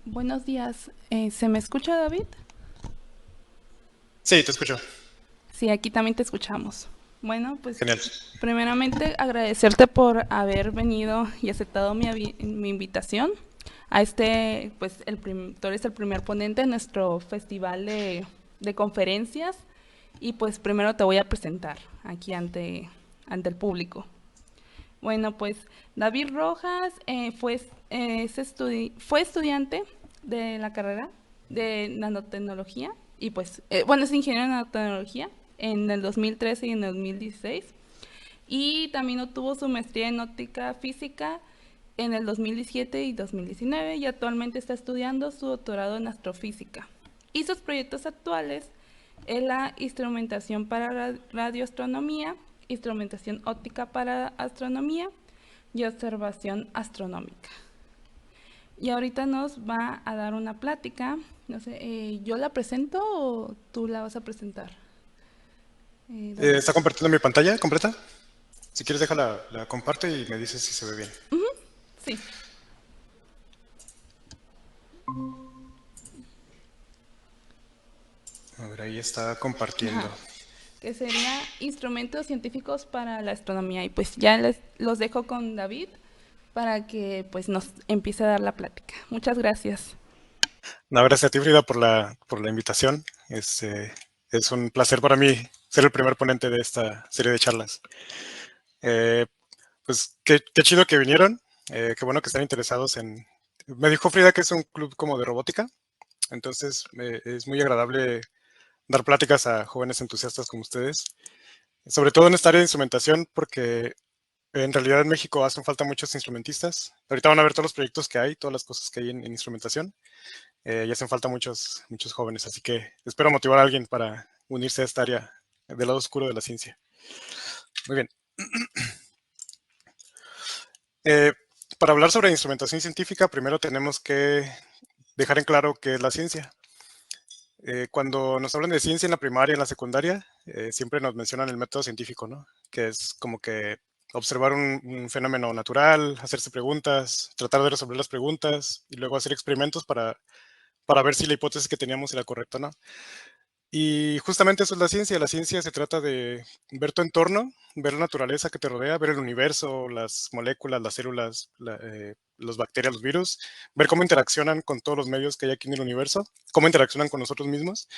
Buenos días. ¿Se me escucha, David? Sí, te escucho. Sí, aquí también te escuchamos. Bueno, pues Genial. primeramente agradecerte por haber venido y aceptado mi invitación a este, pues tú eres el primer ponente en nuestro festival de conferencias y pues primero te voy a presentar aquí ante el público. Bueno, pues David Rojas fue estudiante de la carrera de nanotecnología y pues, bueno, es ingeniero en nanotecnología en el 2013 y en el 2016 y también obtuvo su maestría en óptica física en el 2017 y 2019 y actualmente está estudiando su doctorado en astrofísica. Y sus proyectos actuales es la instrumentación para radioastronomía, instrumentación óptica para astronomía y observación astronómica. Y ahorita nos va a dar una plática. No sé, ¿yo la presento o tú la vas a presentar, David? ¿Está compartiendo mi pantalla completa? Si quieres, déjala, la comparte y me dices si se ve bien. Sí. A ver, ahí está compartiendo. Ajá. Que sería instrumentos científicos para la astronomía. Y pues ya los dejo con David para que pues nos empiece a dar la plática. Muchas gracias. No, gracias a ti, Frida, por la invitación. Es un placer para mí ser el primer ponente de esta serie de charlas. Eh, pues qué chido que vinieron. Qué bueno que están interesados en... Me dijo Frida que es un club como de robótica. Entonces, es muy agradable dar pláticas a jóvenes entusiastas como ustedes. Sobre todo en esta área de instrumentación, porque en realidad en México hacen falta muchos instrumentistas. Ahorita van a ver todos los proyectos que hay, todas las cosas que hay en instrumentación. Y hacen falta muchos jóvenes, así que espero motivar a alguien para unirse a esta área del lado oscuro de la ciencia. Muy bien. Eh, para hablar sobre instrumentación científica, primero tenemos que dejar en claro qué es la ciencia. Cuando nos hablan de ciencia en la primaria, en la secundaria, siempre nos mencionan el método científico, ¿no? Que es como que observar un fenómeno natural, hacerse preguntas, tratar de resolver las preguntas y luego hacer experimentos para ver si la hipótesis que teníamos era correcta o no. Y justamente eso es la ciencia. La ciencia se trata de ver tu entorno, ver la naturaleza que te rodea, ver el universo, las moléculas, las células, las bacterias, los virus, ver cómo interaccionan con todos los medios que hay aquí en el universo, cómo interaccionan con nosotros mismos.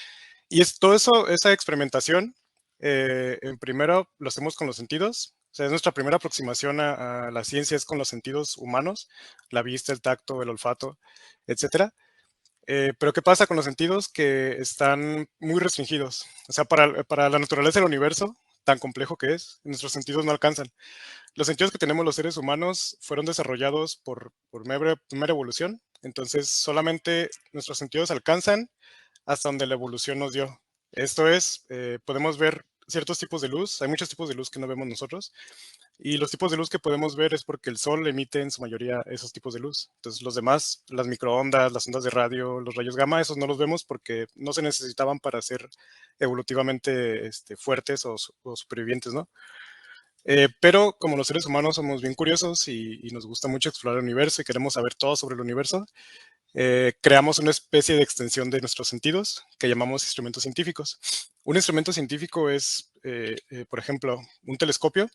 Y es todo eso, esa experimentación, en primero lo hacemos con los sentidos. O sea, es nuestra primera aproximación a la ciencia es con los sentidos humanos, la vista, el tacto, el olfato, etcétera. Pero ¿qué pasa con los sentidos que están muy restringidos? O sea, para la naturaleza del universo, tan complejo que es, nuestros sentidos no alcanzan. Los sentidos que tenemos los seres humanos fueron desarrollados por mera evolución, entonces solamente nuestros sentidos alcanzan hasta donde la evolución nos dio. Esto es, podemos ver ciertos tipos de luz, hay muchos tipos de luz que no vemos nosotros, y los tipos de luz que podemos ver es porque el sol emite en su mayoría esos tipos de luz. Entonces los demás, las microondas, las ondas de radio, los rayos gamma, esos no los vemos porque no se necesitaban para ser evolutivamente fuertes o supervivientes, ¿no? Pero como los seres humanos somos bien curiosos y nos gusta mucho explorar el universo y queremos saber todo sobre el universo, creamos una especie de extensión de nuestros sentidos que llamamos instrumentos científicos. Un instrumento científico es, por ejemplo, un telescopio.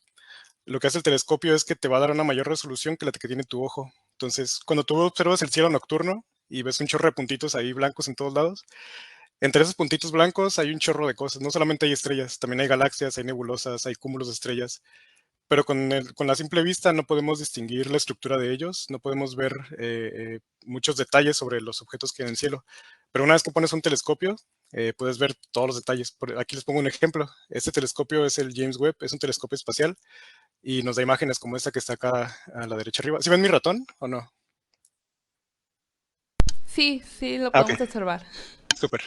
Lo que hace el telescopio es que te va a dar una mayor resolución que la que tiene tu ojo. Entonces, cuando tú observas el cielo nocturno y ves un chorro de puntitos ahí blancos en todos lados, entre esos puntitos blancos hay un chorro de cosas. No solamente hay estrellas, también hay galaxias, hay nebulosas, hay cúmulos de estrellas. Pero con la simple vista no podemos distinguir la estructura de ellos, no podemos ver muchos detalles sobre los objetos que hay en el cielo. Pero una vez que pones un telescopio, puedes ver todos los detalles. Aquí les pongo un ejemplo. Este telescopio es el James Webb, es un telescopio espacial y nos da imágenes como esta que está acá a la derecha arriba. ¿Sí ven mi ratón o no? Sí, sí, lo Ah, ok, podemos observar. súper.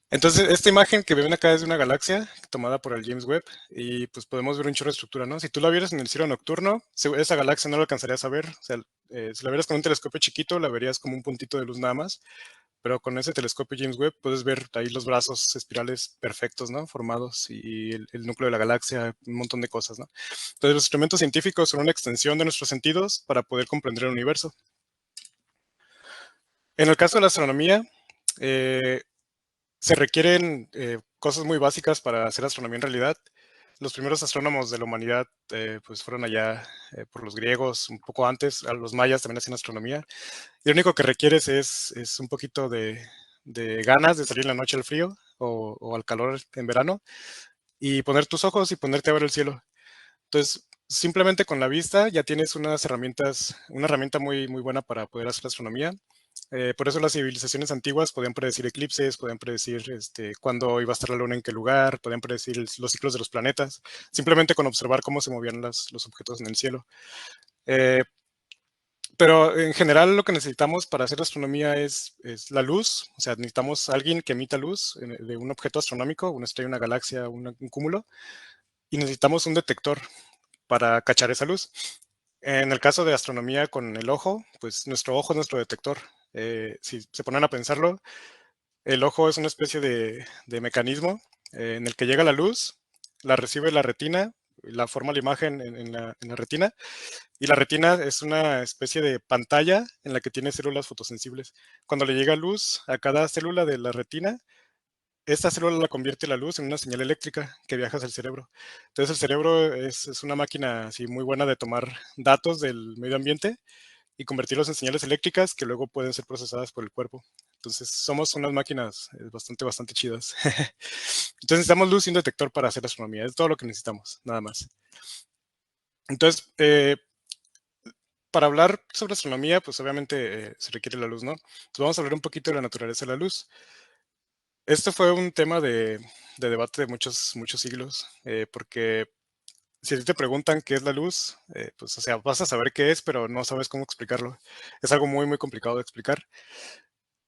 Entonces, esta imagen que ven acá es de una galaxia tomada por el James Webb y pues podemos ver un chorro de estructura, ¿no? Si tú la vieras en el cielo nocturno, esa galaxia no la alcanzarías a ver. O sea, si la vieras con un telescopio chiquito, la verías como un puntito de luz nada más, pero con ese telescopio James Webb puedes ver ahí los brazos espirales perfectos, ¿no? Formados y el núcleo de la galaxia, un montón de cosas, ¿no? Entonces, los instrumentos científicos son una extensión de nuestros sentidos para poder comprender el universo. En el caso de la astronomía, se requieren cosas muy básicas para hacer astronomía en realidad. Los primeros astrónomos de la humanidad pues fueron allá por los griegos, un poco antes, a los mayas también hacían astronomía. Y lo único que requieres es un poquito de ganas de salir en la noche al frío o al calor en verano y poner tus ojos y ponerte a ver el cielo. Entonces, simplemente con la vista ya tienes unas herramientas, una herramienta muy, muy buena para poder hacer astronomía. Por eso las civilizaciones antiguas podían predecir eclipses, podían predecir cuándo iba a estar la luna en qué lugar, podían predecir los ciclos de los planetas, simplemente con observar cómo se movían los objetos en el cielo. Eh, pero en general lo que necesitamos para hacer astronomía es la luz, o sea, necesitamos alguien que emita luz de un objeto astronómico, una estrella, una galaxia, un cúmulo, y necesitamos un detector para cachar esa luz. En el caso de astronomía con el ojo, pues nuestro ojo es nuestro detector. Si se ponen a pensarlo, el ojo es una especie de mecanismo en el que llega la luz, la recibe la retina, la forma la imagen en la retina, y la retina es una especie de pantalla en la que tiene células fotosensibles. Cuando le llega luz a cada célula de la retina, esta célula la convierte la luz en una señal eléctrica que viaja hacia el cerebro. Entonces el cerebro es una máquina así muy buena de tomar datos del medio ambiente y convertirlos en señales eléctricas que luego pueden ser procesadas por el cuerpo. Entonces somos unas máquinas bastante chidas. Entonces necesitamos luz y un detector para hacer astronomía. Es todo lo que necesitamos, nada más. Entonces, para hablar sobre astronomía, pues obviamente se requiere la luz, ¿no? Entonces vamos a hablar un poquito de la naturaleza de la luz. Este fue un tema de debate de muchos siglos, porque si a ti te preguntan qué es la luz, pues o sea, vas a saber qué es, pero no sabes cómo explicarlo. Es algo muy complicado de explicar.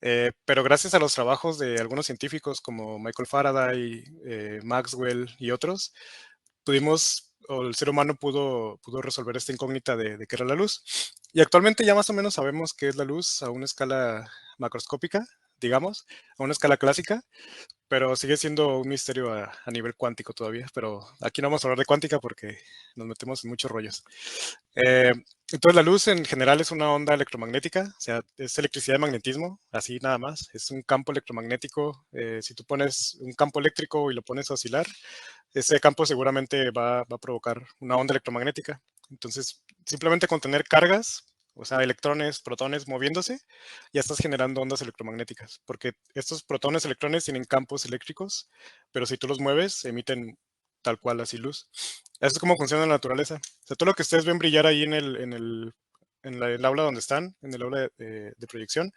Pero gracias a los trabajos de algunos científicos como Michael Faraday, Maxwell y otros, o el ser humano pudo resolver esta incógnita de qué era la luz. Y actualmente ya más o menos sabemos qué es la luz a una escala macroscópica, digamos, a una escala clásica, pero sigue siendo un misterio a nivel cuántico todavía. Pero aquí no vamos a hablar de cuántica porque nos metemos en muchos rollos. Eh, entonces la luz en general es una onda electromagnética, o sea, es electricidad de magnetismo, así nada más. Es un campo electromagnético. Si tú pones un campo eléctrico y lo pones a oscilar, ese campo seguramente va a provocar una onda electromagnética. Entonces, simplemente con tener cargas, o sea, electrones, protones moviéndose, ya estás generando ondas electromagnéticas, porque estos protones, electrones tienen campos eléctricos, pero si tú los mueves, emiten tal cual así luz. Eso es como funciona la naturaleza. O sea, todo lo que ustedes ven brillar ahí en el aula donde están, en el aula de proyección,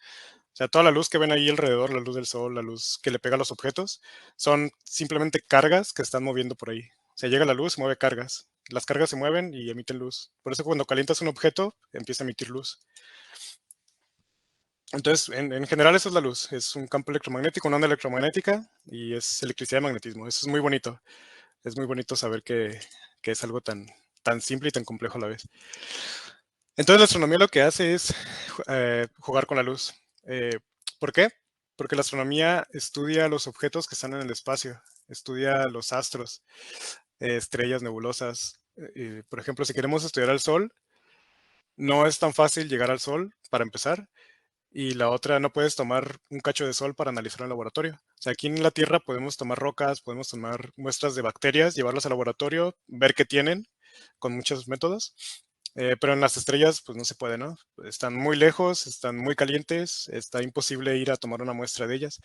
o sea, toda la luz que ven ahí alrededor, la luz del sol, la luz que le pega a los objetos, son simplemente cargas que están moviendo por ahí. O sea, llega la luz, mueve cargas. Las cargas se mueven y emiten luz. Por eso cuando calientas un objeto, empieza a emitir luz. Entonces, en general eso es la luz. Es un campo electromagnético, una onda electromagnética y es electricidad de magnetismo. Eso es muy bonito. Es muy bonito saber que es algo tan simple y tan complejo a la vez. Entonces la astronomía lo que hace es jugar con la luz. Eh, ¿Por qué? Porque la astronomía estudia los objetos que están en el espacio, estudia los astros, estrellas, nebulosas. Por ejemplo, si queremos estudiar al Sol, no es tan fácil llegar al Sol para empezar. Y la otra, no puedes tomar un cacho de sol para analizarlo en el laboratorio. O sea, aquí en la Tierra podemos tomar rocas, podemos tomar muestras de bacterias, llevarlas al laboratorio, ver qué tienen con muchos métodos. Pero en las estrellas, pues no se puede, ¿no? Están muy lejos, están muy calientes, está imposible ir a tomar una muestra de ellas.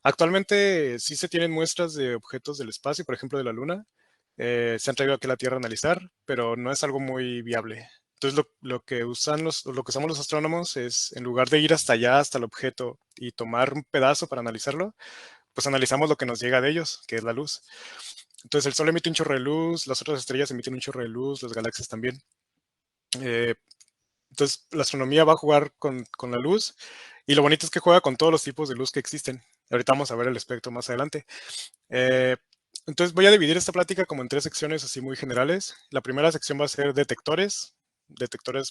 Actualmente sí se tienen muestras de objetos del espacio, por ejemplo de la Luna. Se han traído aquí a la Tierra a analizar, pero no es algo muy viable. Entonces lo que lo que usamos los astrónomos es, en lugar de ir hasta allá, hasta el objeto y tomar un pedazo para analizarlo, pues analizamos lo que nos llega de ellos, que es la luz. Entonces el Sol emite un chorro de luz, las otras estrellas emiten un chorro de luz, las galaxias también. Eh, entonces la astronomía va a jugar con la luz y lo bonito es que juega con todos los tipos de luz que existen. Ahorita vamos a ver el espectro más adelante. Eh, entonces voy a dividir esta plática como en tres secciones así muy generales. La primera sección va a ser detectores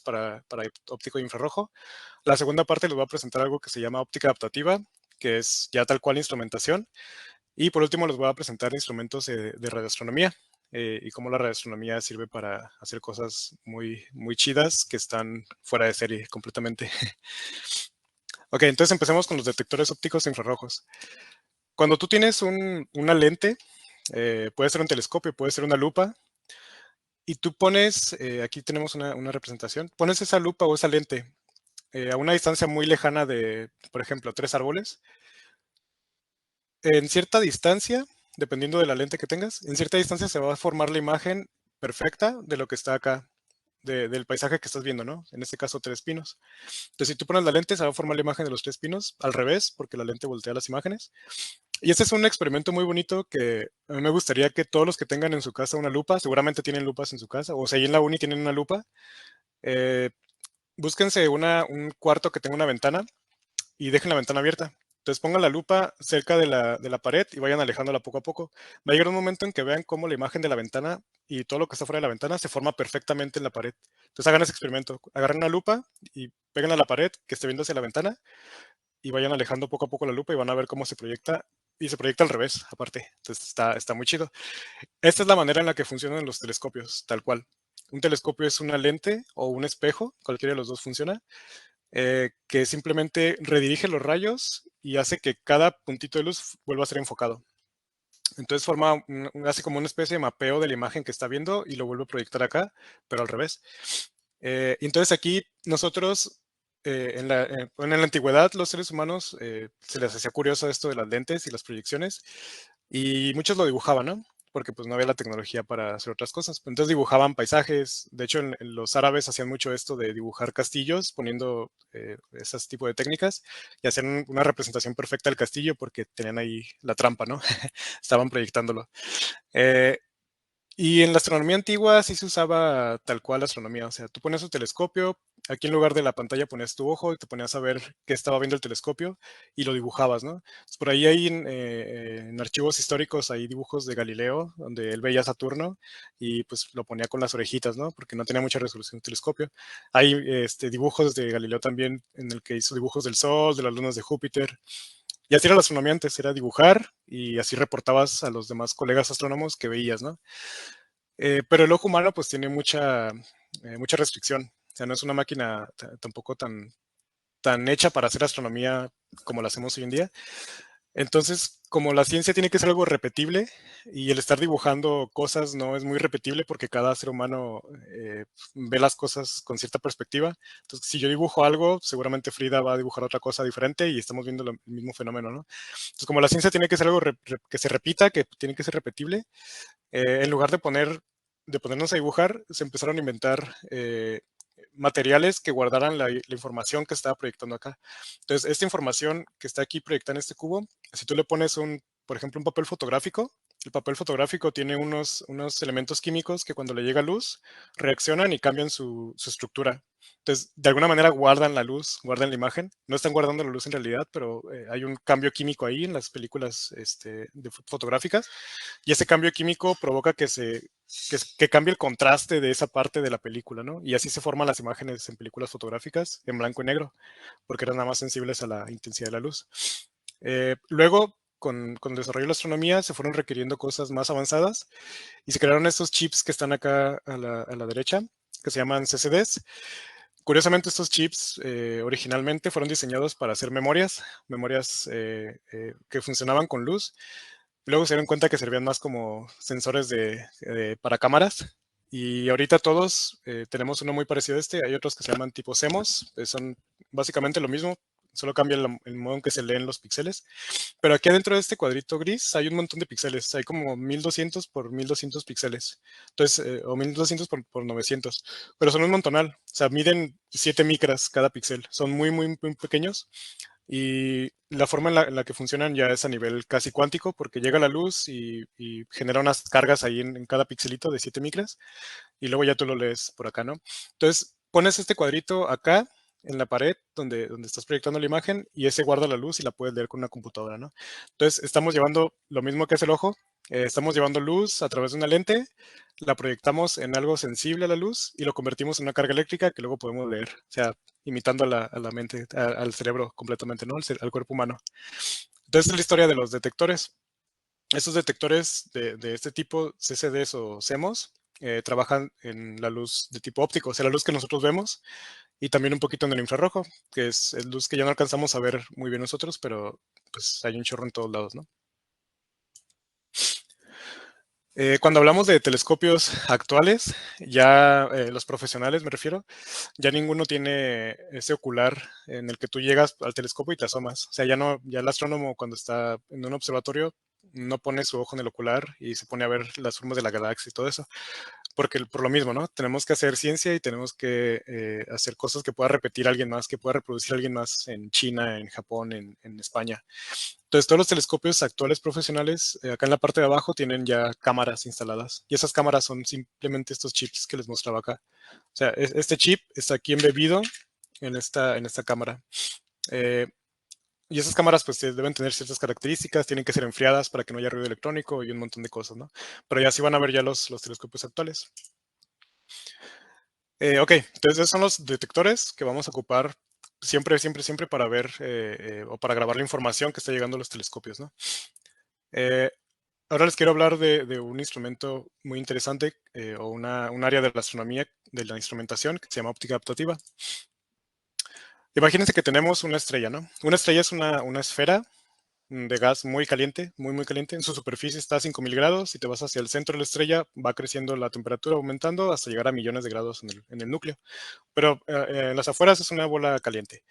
para óptico e infrarrojo. La segunda parte les voy a presentar algo que se llama óptica adaptativa, que es ya tal cual instrumentación. Y por último les voy a presentar instrumentos de radioastronomía y cómo la radioastronomía sirve para hacer cosas muy chidas que están fuera de serie completamente. Ok, entonces empecemos con los detectores ópticos infrarrojos. Cuando tú tienes una lente, puede ser un telescopio, puede ser una lupa, y tú pones, aquí tenemos una representación, pones esa lupa o esa lente a una distancia muy lejana de, por ejemplo, 3 árboles. En cierta distancia, dependiendo de la lente que tengas, en cierta distancia se va a formar la imagen perfecta de lo que está acá, del paisaje que estás viendo, ¿no? En este caso, 3 pinos. Entonces, si tú pones la lente, se va a formar la imagen de los 3 pinos al revés, porque la lente voltea las imágenes. Y este es un experimento muy bonito que a mí me gustaría que todos los que tengan en su casa una lupa, seguramente tienen lupas en su casa, o si ahí en la uni tienen una lupa, eh, búsquense un cuarto que tenga una ventana y dejen la ventana abierta. Entonces pongan la lupa cerca de la pared y vayan alejándola poco a poco. Va a llegar un momento en que vean cómo la imagen de la ventana y todo lo que está fuera de la ventana se forma perfectamente en la pared. Entonces hagan ese experimento. Agarren una lupa y peguen a la pared que esté viendo hacia la ventana y vayan alejando poco a poco la lupa y van a ver cómo se proyecta. Y se proyecta al revés, aparte. Entonces está muy chido. Esta es la manera en la que funcionan los telescopios, tal cual. Un telescopio es una lente o un espejo, cualquiera de los dos funciona, que simplemente redirige los rayos y hace que cada puntito de luz vuelva a ser enfocado. Entonces hace como una especie de mapeo de la imagen que está viendo y lo vuelve a proyectar acá, pero al revés. Entonces aquí nosotros, en la antigüedad, los seres humanos se les hacía curioso esto de las lentes y las proyecciones y muchos lo dibujaban, ¿no? Porque pues no había la tecnología para hacer otras cosas. Entonces dibujaban paisajes. De hecho, en los árabes hacían mucho esto de dibujar castillos poniendo esas tipo de técnicas y hacían una representación perfecta del castillo porque tenían ahí la trampa, ¿no? Estaban proyectándolo. Eh, y en la astronomía antigua sí se usaba tal cual la astronomía, o sea, tú ponías tu telescopio, aquí en lugar de la pantalla ponías tu ojo y te ponías a ver qué estaba viendo el telescopio y lo dibujabas, ¿no? Pues por ahí hay en archivos históricos hay dibujos de Galileo, donde él veía a Saturno y pues lo ponía con las orejitas, ¿no? Porque no tenía mucha resolución el telescopio. Hay dibujos de Galileo también en el que hizo dibujos del Sol, de las lunas de Júpiter. Y así era la astronomía antes, era dibujar y así reportabas a los demás colegas astrónomos que veías, ¿no? Pero el ojo humano pues tiene mucha restricción. O sea, no es una máquina tampoco tan hecha para hacer astronomía como la hacemos hoy en día. Entonces, como la ciencia tiene que ser algo repetible y el estar dibujando cosas no es muy repetible porque cada ser humano ve las cosas con cierta perspectiva. Entonces, si yo dibujo algo, seguramente Frida va a dibujar otra cosa diferente y estamos viendo el mismo fenómeno, ¿no? Entonces, como la ciencia tiene que ser algo que se repita, que tiene que ser repetible, en lugar de ponernos a dibujar, se empezaron a inventar materiales que guardaran la información que estaba proyectando acá. Entonces, esta información que está aquí proyectada en este cubo, si tú le pones por ejemplo, un papel fotográfico, el papel fotográfico tiene unos elementos químicos que cuando le llega luz reaccionan y cambian su estructura. Entonces, de alguna manera guardan la luz, guardan la imagen. No están guardando la luz en realidad, pero hay un cambio químico ahí en las películas fotográficas y ese cambio químico provoca que cambie el contraste de esa parte de la película, ¿no? Y así se forman las imágenes en películas fotográficas en blanco y negro, porque eran nada más sensibles a la intensidad de la luz. Luego, con el desarrollo de la astronomía, se fueron requiriendo cosas más avanzadas y se crearon estos chips que están acá a la derecha, que se llaman CCDs. Curiosamente, estos chips originalmente fueron diseñados para hacer memorias que funcionaban con luz. Luego se dieron cuenta que servían más como sensores para cámaras. Y ahorita todos tenemos uno muy parecido a este. Hay otros que se llaman tipo CMOS. Son básicamente lo mismo, solo cambia el modo en que se leen los píxeles. Pero aquí adentro de este cuadrito gris hay un montón de píxeles. Hay como 1200 por 1200 píxeles. Entonces, o 1200 por 900. Pero son un montonal. O sea, miden 7 micras cada píxel. Son muy, muy, muy pequeños. Y la forma en la que funcionan ya es a nivel casi cuántico, porque llega la luz y genera unas cargas ahí en cada pixelito de 7 micras, y luego ya tú lo lees por acá, ¿no? Entonces, pones este cuadrito acá en la pared donde estás proyectando la imagen y ese guarda la luz y la puedes leer con una computadora, ¿no? Entonces, estamos llevando lo mismo que es el ojo, estamos llevando luz a través de una lente, la proyectamos en algo sensible a la luz y lo convertimos en una carga eléctrica que luego podemos leer, o sea, imitando a la mente, al cerebro completamente, ¿no? Al cuerpo humano. Entonces, es la historia de los detectores. Estos detectores de este tipo, CCDs o CMOS, trabajan en la luz de tipo óptico, o sea, la luz que nosotros vemos, y también un poquito en el infrarrojo, que es luz que ya no alcanzamos a ver muy bien nosotros, pero pues hay un chorro en todos lados, ¿no? Cuando hablamos de telescopios actuales, ya los profesionales me refiero, ya ninguno tiene ese ocular en el que tú llegas al telescopio y te asomas. O sea, ya no, ya el astrónomo cuando está en un observatorio no pone su ojo en el ocular y se pone a ver las formas de la galaxia y todo eso. Porque por lo mismo, ¿no? Tenemos que hacer ciencia y tenemos que hacer cosas que pueda repetir alguien más, que pueda reproducir alguien más en China, en Japón, en España. Entonces, todos los telescopios actuales profesionales, acá en la parte de abajo, tienen ya cámaras instaladas. Y esas cámaras son simplemente estos chips que les mostraba acá. O sea, este chip está aquí embebido en esta cámara. Eh, y esas cámaras pues deben tener ciertas características, tienen que ser enfriadas para que no haya ruido electrónico y un montón de cosas, ¿no? Pero ya sí van a ver ya los telescopios actuales. Ok, entonces esos son los detectores que vamos a ocupar siempre, siempre, siempre para ver o para grabar la información que está llegando a los telescopios, ¿no? Eh, Ahora les quiero hablar de un instrumento muy interesante o un área de la astronomía, de la instrumentación, que se llama óptica adaptativa. Imagínense que tenemos una estrella, ¿no? Una estrella es una esfera de gas muy caliente, muy, muy caliente. En su superficie está a 5000 grados. Si te vas hacia el centro de la estrella, va creciendo la temperatura, aumentando hasta llegar a millones de grados en el núcleo. Pero en las afueras es una bola caliente.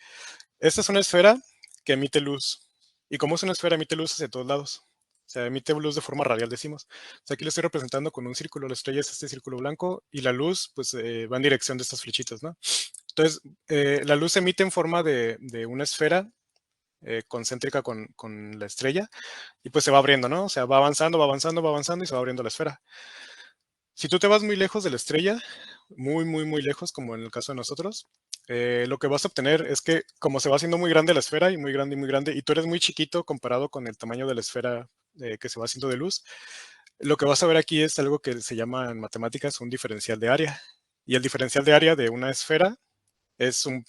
Esta es una esfera que emite luz. Y como es una esfera, emite luz hacia todos lados. O sea, emite luz de forma radial, decimos. O sea, aquí lo estoy representando con un círculo. La estrella es este círculo blanco y la luz, pues, va en dirección de estas flechitas, ¿no? Entonces, la luz se emite en forma de una esfera concéntrica con la estrella y pues se va abriendo, ¿no? O sea, va avanzando, va avanzando, va avanzando y se va abriendo la esfera. Si tú te vas muy lejos de la estrella, muy, muy, muy lejos, como en el caso de nosotros, lo que vas a obtener es que como se va haciendo muy grande la esfera y muy grande, y tú eres muy chiquito comparado con el tamaño de la esfera que se va haciendo de luz, lo que vas a ver aquí es algo que se llama en matemáticas un diferencial de área. Y el diferencial de área de una esfera es un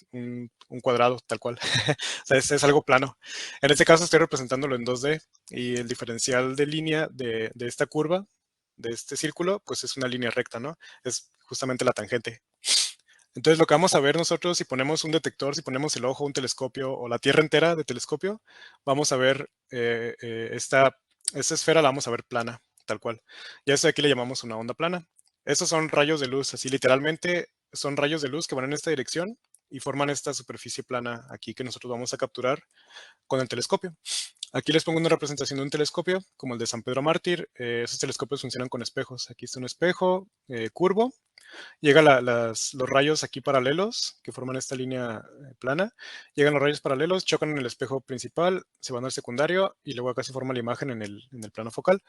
cuadrado, tal cual. O sea, es algo plano. En este caso estoy representándolo en 2D y el diferencial de línea de esta curva, de este círculo, pues es una línea recta, ¿no? Es justamente la tangente. Entonces lo que vamos a ver nosotros si ponemos un detector, si ponemos el ojo, un telescopio o la Tierra entera de telescopio, vamos a ver esta esfera la vamos a ver plana, tal cual. Y a eso aquí le llamamos una onda plana. Estos son rayos de luz, así literalmente son rayos de luz que van en esta dirección y forman esta superficie plana aquí que nosotros vamos a capturar con el telescopio. Aquí les pongo una representación de un telescopio, como el de San Pedro Mártir. Esos telescopios funcionan con espejos. Aquí está un espejo curvo. Llega los rayos aquí paralelos que forman esta línea plana. Llegan los rayos paralelos, chocan en el espejo principal, se van al secundario y luego acá se forma la imagen en el plano focal.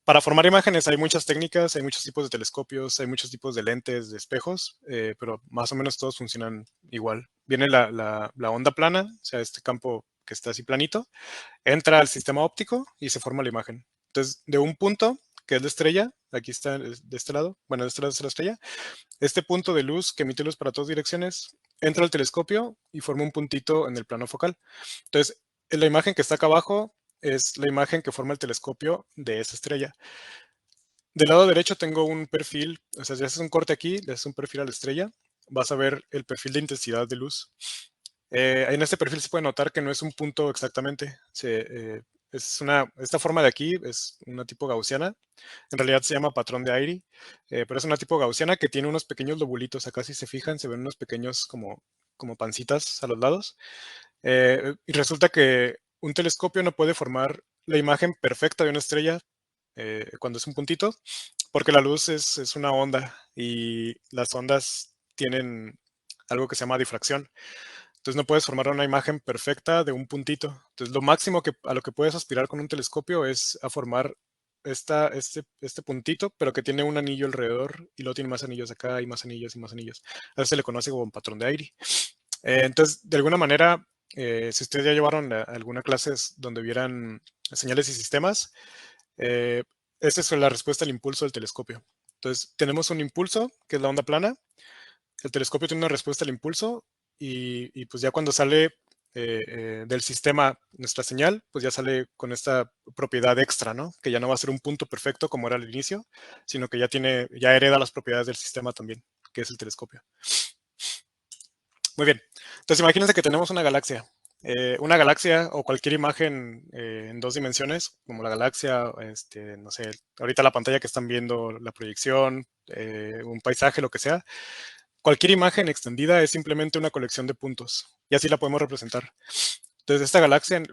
Para formar imágenes hay muchas técnicas, hay muchos tipos de telescopios, hay muchos tipos de lentes, de espejos, pero más o menos todos funcionan igual. Viene la onda plana, o sea, este campo que está así planito, entra al sistema óptico y se forma la imagen. Entonces, de un punto, que es la estrella, aquí está de este lado, bueno, de este lado es la estrella, este punto de luz que emite luz para todas direcciones entra al telescopio y forma un puntito en el plano focal. Entonces, la imagen que está acá abajo es la imagen que forma el telescopio de esa estrella. Del lado derecho tengo un perfil, o sea, si haces un corte aquí, le haces un perfil a la estrella, vas a ver el perfil de intensidad de luz. En este perfil se puede notar que no es un punto exactamente. Esta forma de aquí es una tipo gaussiana. En realidad se llama patrón de Airy, pero es una tipo gaussiana que tiene unos pequeños lobulitos. Acá si se fijan se ven unos pequeños como pancitas a los lados. Y resulta que un telescopio no puede formar la imagen perfecta de una estrella cuando es un puntito, porque la luz es una onda y las ondas tienen algo que se llama difracción. Entonces no puedes formar una imagen perfecta de un puntito. Entonces lo máximo a lo que puedes aspirar con un telescopio es a formar este puntito, pero que tiene un anillo alrededor y luego tiene más anillos acá y más anillos y más anillos. A eso se le conoce como un patrón de Airy. Entonces, de alguna manera, si ustedes ya llevaron alguna clase donde vieran señales y sistemas, eh, esta es la respuesta al impulso del telescopio. Entonces, tenemos un impulso, que es la onda plana. El telescopio tiene una respuesta al impulso y pues ya cuando sale del sistema nuestra señal, pues ya sale con esta propiedad extra, ¿no? Que ya no va a ser un punto perfecto como era al inicio, sino que ya hereda las propiedades del sistema también, que es el telescopio. Muy bien. Entonces imagínense que tenemos una galaxia. Una galaxia o cualquier imagen en 2 dimensiones, como la galaxia, no sé, ahorita la pantalla que están viendo, la proyección, un paisaje, lo que sea. Cualquier imagen extendida es simplemente una colección de puntos y así la podemos representar. Entonces, esta galaxia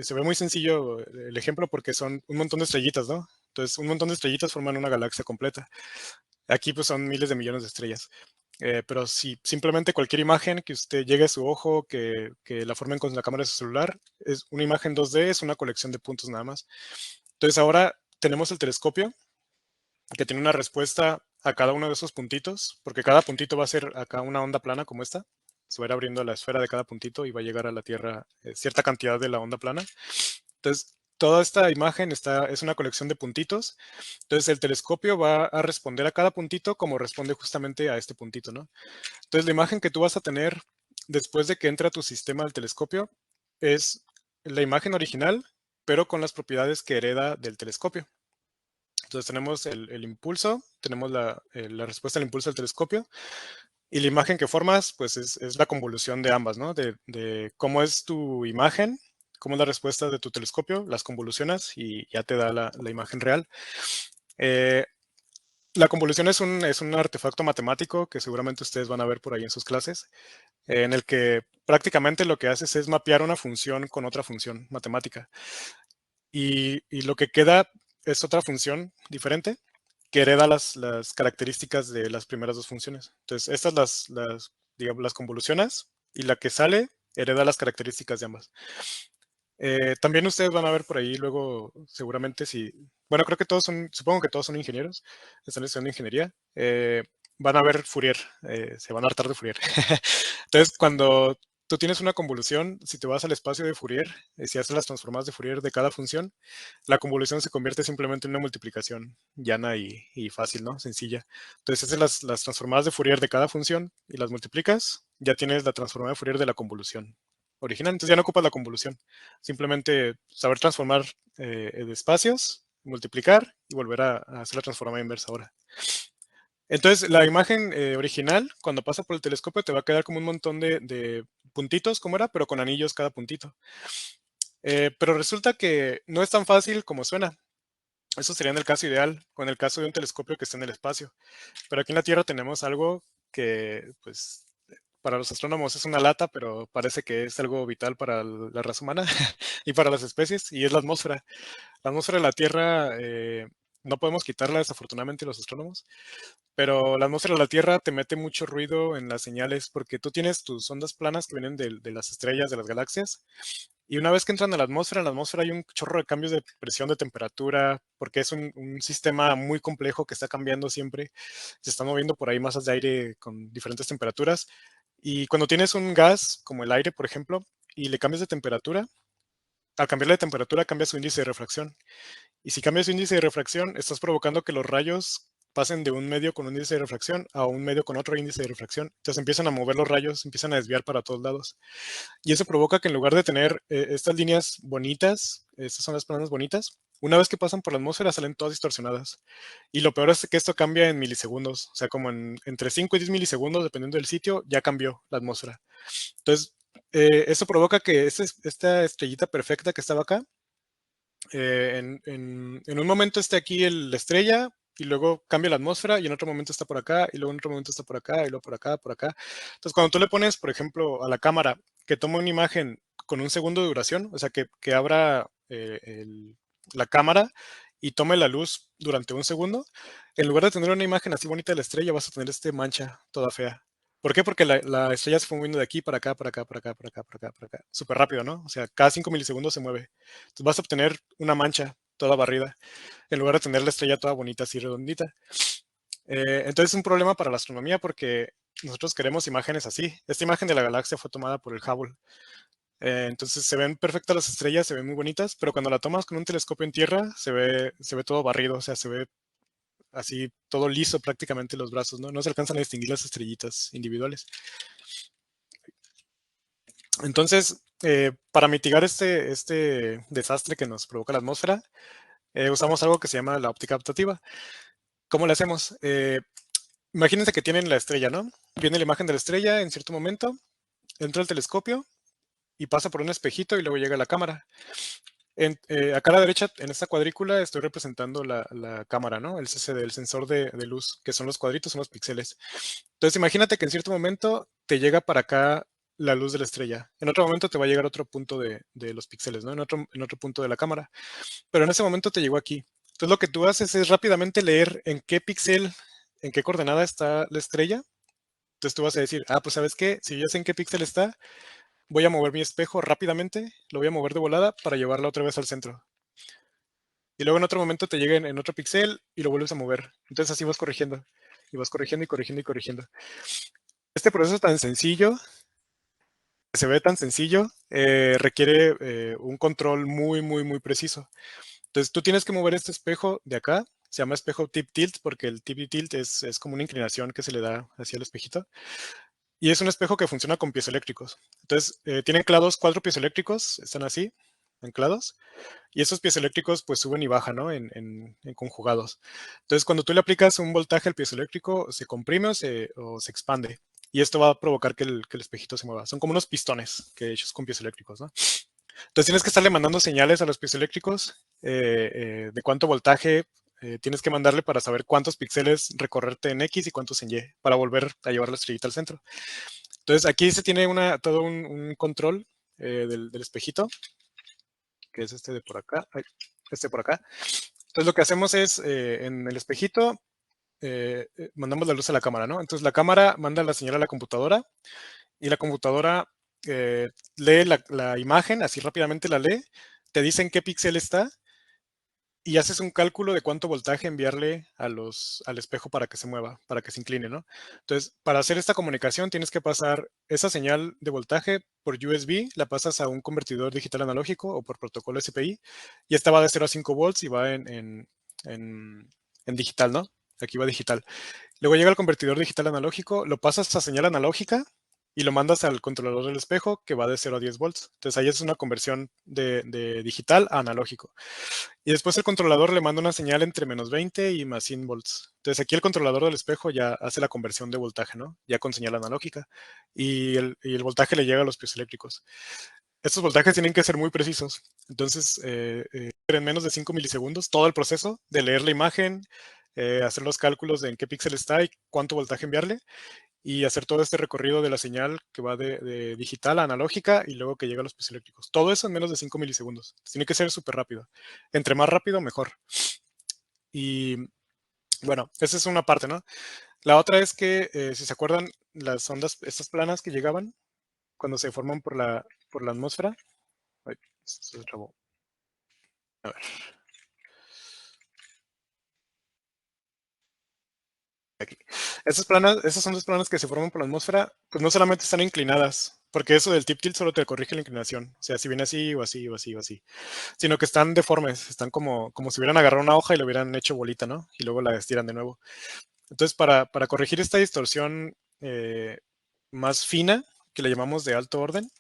se ve muy sencillo el ejemplo porque son un montón de estrellitas, ¿no? Entonces, un montón de estrellitas forman una galaxia completa. Aquí pues son miles de millones de estrellas. Pero si simplemente cualquier imagen que usted llegue a su ojo, que la formen con la cámara de su celular, es una imagen 2D, es una colección de puntos nada más. Entonces ahora tenemos el telescopio que tiene una respuesta a cada uno de esos puntitos, porque cada puntito va a ser acá una onda plana como esta. Se va a ir abriendo la esfera de cada puntito y va a llegar a la Tierra cierta cantidad de la onda plana. Entonces, toda esta imagen es una colección de puntitos. Entonces, el telescopio va a responder a cada puntito como responde justamente a este puntito, ¿no? Entonces, la imagen que tú vas a tener después de que entra a tu sistema del telescopio es la imagen original, pero con las propiedades que hereda del telescopio. Entonces tenemos el impulso, tenemos la respuesta al impulso del telescopio y la imagen que formas pues es la convolución de ambas, ¿no? De cómo es tu imagen, cómo es la respuesta de tu telescopio, las convolucionas y ya te da la imagen real. La convolución es un artefacto matemático que seguramente ustedes van a ver por ahí en sus clases, en el que prácticamente lo que haces es mapear una función con otra función matemática. Y lo que queda es otra función diferente que hereda las características de las primeras 2 funciones. Entonces, estas digamos, las convolucionas y la que sale hereda las características de ambas. También ustedes van a ver por ahí luego, seguramente si, bueno, creo que supongo que todos son ingenieros, están estudiando ingeniería, van a ver Fourier, se van a hartar de Fourier. Entonces, cuando tú tienes una convolución, si te vas al espacio de Fourier, si haces las transformadas de Fourier de cada función, la convolución se convierte simplemente en una multiplicación llana y fácil, ¿no? Sencilla. Entonces, haces las transformadas de Fourier de cada función y las multiplicas, ya tienes la transformada de Fourier de la convolución original. Entonces ya no ocupas la convolución. Simplemente saber transformar de espacios, multiplicar y volver a hacer la transformada inversa ahora. Entonces, la imagen original, cuando pasa por el telescopio, te va a quedar como un montón de puntitos, como era, pero con anillos cada puntito. Pero resulta que no es tan fácil como suena. Eso sería en el caso ideal, o en el caso de un telescopio que esté en el espacio. Pero aquí en la Tierra tenemos algo que, pues, para los astrónomos es una lata, pero parece que es algo vital para la raza humana y para las especies, y es la atmósfera. La atmósfera de la Tierra no podemos quitarla, desafortunadamente, los astrónomos, pero la atmósfera de la Tierra te mete mucho ruido en las señales porque tú tienes tus ondas planas que vienen de las estrellas, de las galaxias, y una vez que entran a la atmósfera, en la atmósfera hay un chorro de cambios de presión, de temperatura, porque es un sistema muy complejo que está cambiando siempre. Se está moviendo por ahí masas de aire con diferentes temperaturas. Y cuando tienes un gas, como el aire, por ejemplo, y le cambias de temperatura, al cambiarle de temperatura cambia su índice de refracción. Y si cambias su índice de refracción, estás provocando que los rayos pasen de un medio con un índice de refracción a un medio con otro índice de refracción. Entonces empiezan a mover los rayos, empiezan a desviar para todos lados. Y eso provoca que en lugar de tener estas líneas bonitas, estas son las planas bonitas, una vez que pasan por la atmósfera salen todas distorsionadas. Y lo peor es que esto cambia en milisegundos, o sea, como entre 5 y 10 milisegundos, dependiendo del sitio, ya cambió la atmósfera. Entonces, eso provoca que esta estrellita perfecta que estaba acá, en un momento esté aquí la estrella, y luego cambia la atmósfera, y en otro momento está por acá, y luego en otro momento está por acá, y luego por acá, por acá. Entonces, cuando tú le pones, por ejemplo, a la cámara que toma una imagen con un segundo de duración, o sea, que abra la cámara y tome la luz durante un segundo, en lugar de tener una imagen así bonita de la estrella, vas a tener mancha toda fea. ¿Por qué? Porque la estrella se fue moviendo de aquí para acá, para acá, para acá, para acá, para acá, para acá. Súper rápido, ¿no? O sea, cada 5 milisegundos se mueve. Entonces vas a obtener una mancha toda barrida, en lugar de tener la estrella toda bonita, así redondita. Entonces es un problema para la astronomía porque nosotros queremos imágenes así. Esta imagen de la galaxia fue tomada por el Hubble. Entonces se ven perfectas las estrellas, se ven muy bonitas, pero cuando la tomas con un telescopio en tierra, se ve todo barrido, o sea, se ve así todo liso prácticamente los brazos, ¿no? No se alcanzan a distinguir las estrellitas individuales. Entonces, Para mitigar este desastre que nos provoca la atmósfera, usamos algo que se llama la óptica adaptativa. ¿Cómo le hacemos? Imagínense que tienen la estrella, ¿no? Viene la imagen de la estrella en cierto momento, entra el telescopio y pasa por un espejito y luego llega a la cámara. Acá a la derecha, en esta cuadrícula, estoy representando la cámara, ¿no? El CCD, el sensor de luz, que son los cuadritos, son los píxeles. Entonces, imagínate que en cierto momento te llega para acá la luz de la estrella. En otro momento te va a llegar otro punto de los píxeles, ¿no? En otro punto de la cámara. Pero en ese momento te llegó aquí. Entonces, lo que tú haces es rápidamente leer en qué píxel, en qué coordenada está la estrella. Entonces, tú vas a decir, pues, ¿sabes qué? Si yo sé en qué píxel está, voy a mover mi espejo rápidamente, lo voy a mover de volada para llevarla otra vez al centro. Y luego en otro momento te llega en otro píxel y lo vuelves a mover. Entonces así vas corrigiendo. Y vas corrigiendo y corrigiendo y corrigiendo. Este proceso tan sencillo, se ve tan sencillo, requiere un control muy, muy, muy preciso. Entonces tú tienes que mover este espejo de acá. Se llama espejo tip tilt porque el tip tilt es como una inclinación que se le da hacia el espejito. Y es un espejo que funciona con piezoeléctricos. Entonces tiene anclados 4 piezoeléctricos, están así, anclados. Y esos piezoeléctricos pues suben y bajan, ¿no? En conjugados. Entonces, cuando tú le aplicas un voltaje al piezoeléctrico, se comprime o se expande. Y esto va a provocar que el espejito se mueva. Son como unos pistones que hechos con piezoeléctricos, ¿no? Entonces tienes que estarle mandando señales a los piezoeléctricos de cuánto voltaje tienes que mandarle para saber cuántos píxeles recorrerte en X y cuántos en Y para volver a llevar la estrellita al centro. Entonces aquí se tiene todo un control del espejito, que es este de por acá. Este por acá. Entonces lo que hacemos es, en el espejito, mandamos la luz a la cámara, ¿no? Entonces la cámara manda la señal a la computadora y la computadora lee la imagen, así rápidamente la lee, te dice en qué píxel está y haces un cálculo de cuánto voltaje enviarle al espejo para que se mueva, para que se incline, ¿no? Entonces, para hacer esta comunicación tienes que pasar esa señal de voltaje por USB, la pasas a un convertidor digital analógico o por protocolo SPI, y esta va de 0 a 5 volts y va en digital, ¿no? Aquí va digital. Luego llega el convertidor digital analógico, lo pasas a señal analógica y lo mandas al controlador del espejo que va de 0 a 10 volts. Entonces ahí es una conversión de digital a analógico. Y después el controlador le manda una señal entre menos 20 y más 100 volts. Entonces aquí el controlador del espejo ya hace la conversión de voltaje, ¿no? Ya con señal analógica. Y el voltaje le llega a los piezoeléctricos. Estos voltajes tienen que ser muy precisos. Entonces, en menos de 5 milisegundos, todo el proceso de leer la imagen, hacer los cálculos de en qué píxel está y cuánto voltaje enviarle, y hacer todo este recorrido de la señal que va de digital a analógica y luego que llega a los piezoeléctricos. Todo eso en menos de 5 milisegundos. Tiene que ser súper rápido. Entre más rápido, mejor. Y bueno, esa es una parte, ¿no? La otra es que, si se acuerdan, las ondas, estas planas que llegaban cuando se forman por la atmósfera. Ay, se trabó. A ver. Aquí. Esas ondas planas que se forman por la atmósfera, pues no solamente están inclinadas, porque eso del tip tilt solo te corrige la inclinación. O sea, si viene así o así o así o así. Sino que están deformes, están como si hubieran agarrado una hoja y lo hubieran hecho bolita, ¿no? Y luego la estiran de nuevo. Entonces, para corregir esta distorsión más fina, que le llamamos de alto orden,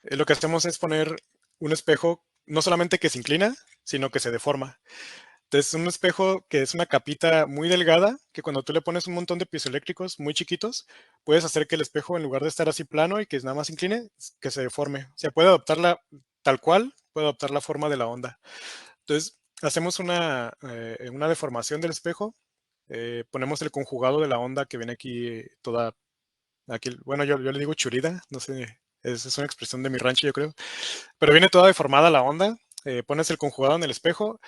lo que hacemos es poner un espejo, no solamente que se inclina, sino que se deforma. Entonces, un espejo que es una capita muy delgada, que cuando tú le pones un montón de piezoeléctricos muy chiquitos, puedes hacer que el espejo, en lugar de estar así plano y que nada más incline, que se deforme. O sea, puede adoptarla tal cual, puede adoptar la forma de la onda. Entonces, hacemos una deformación del espejo, ponemos el conjugado de la onda que viene aquí toda, aquí, bueno, yo le digo churida, no sé, es una expresión de mi rancho, yo creo, pero viene toda deformada la onda, pones el conjugado en el espejo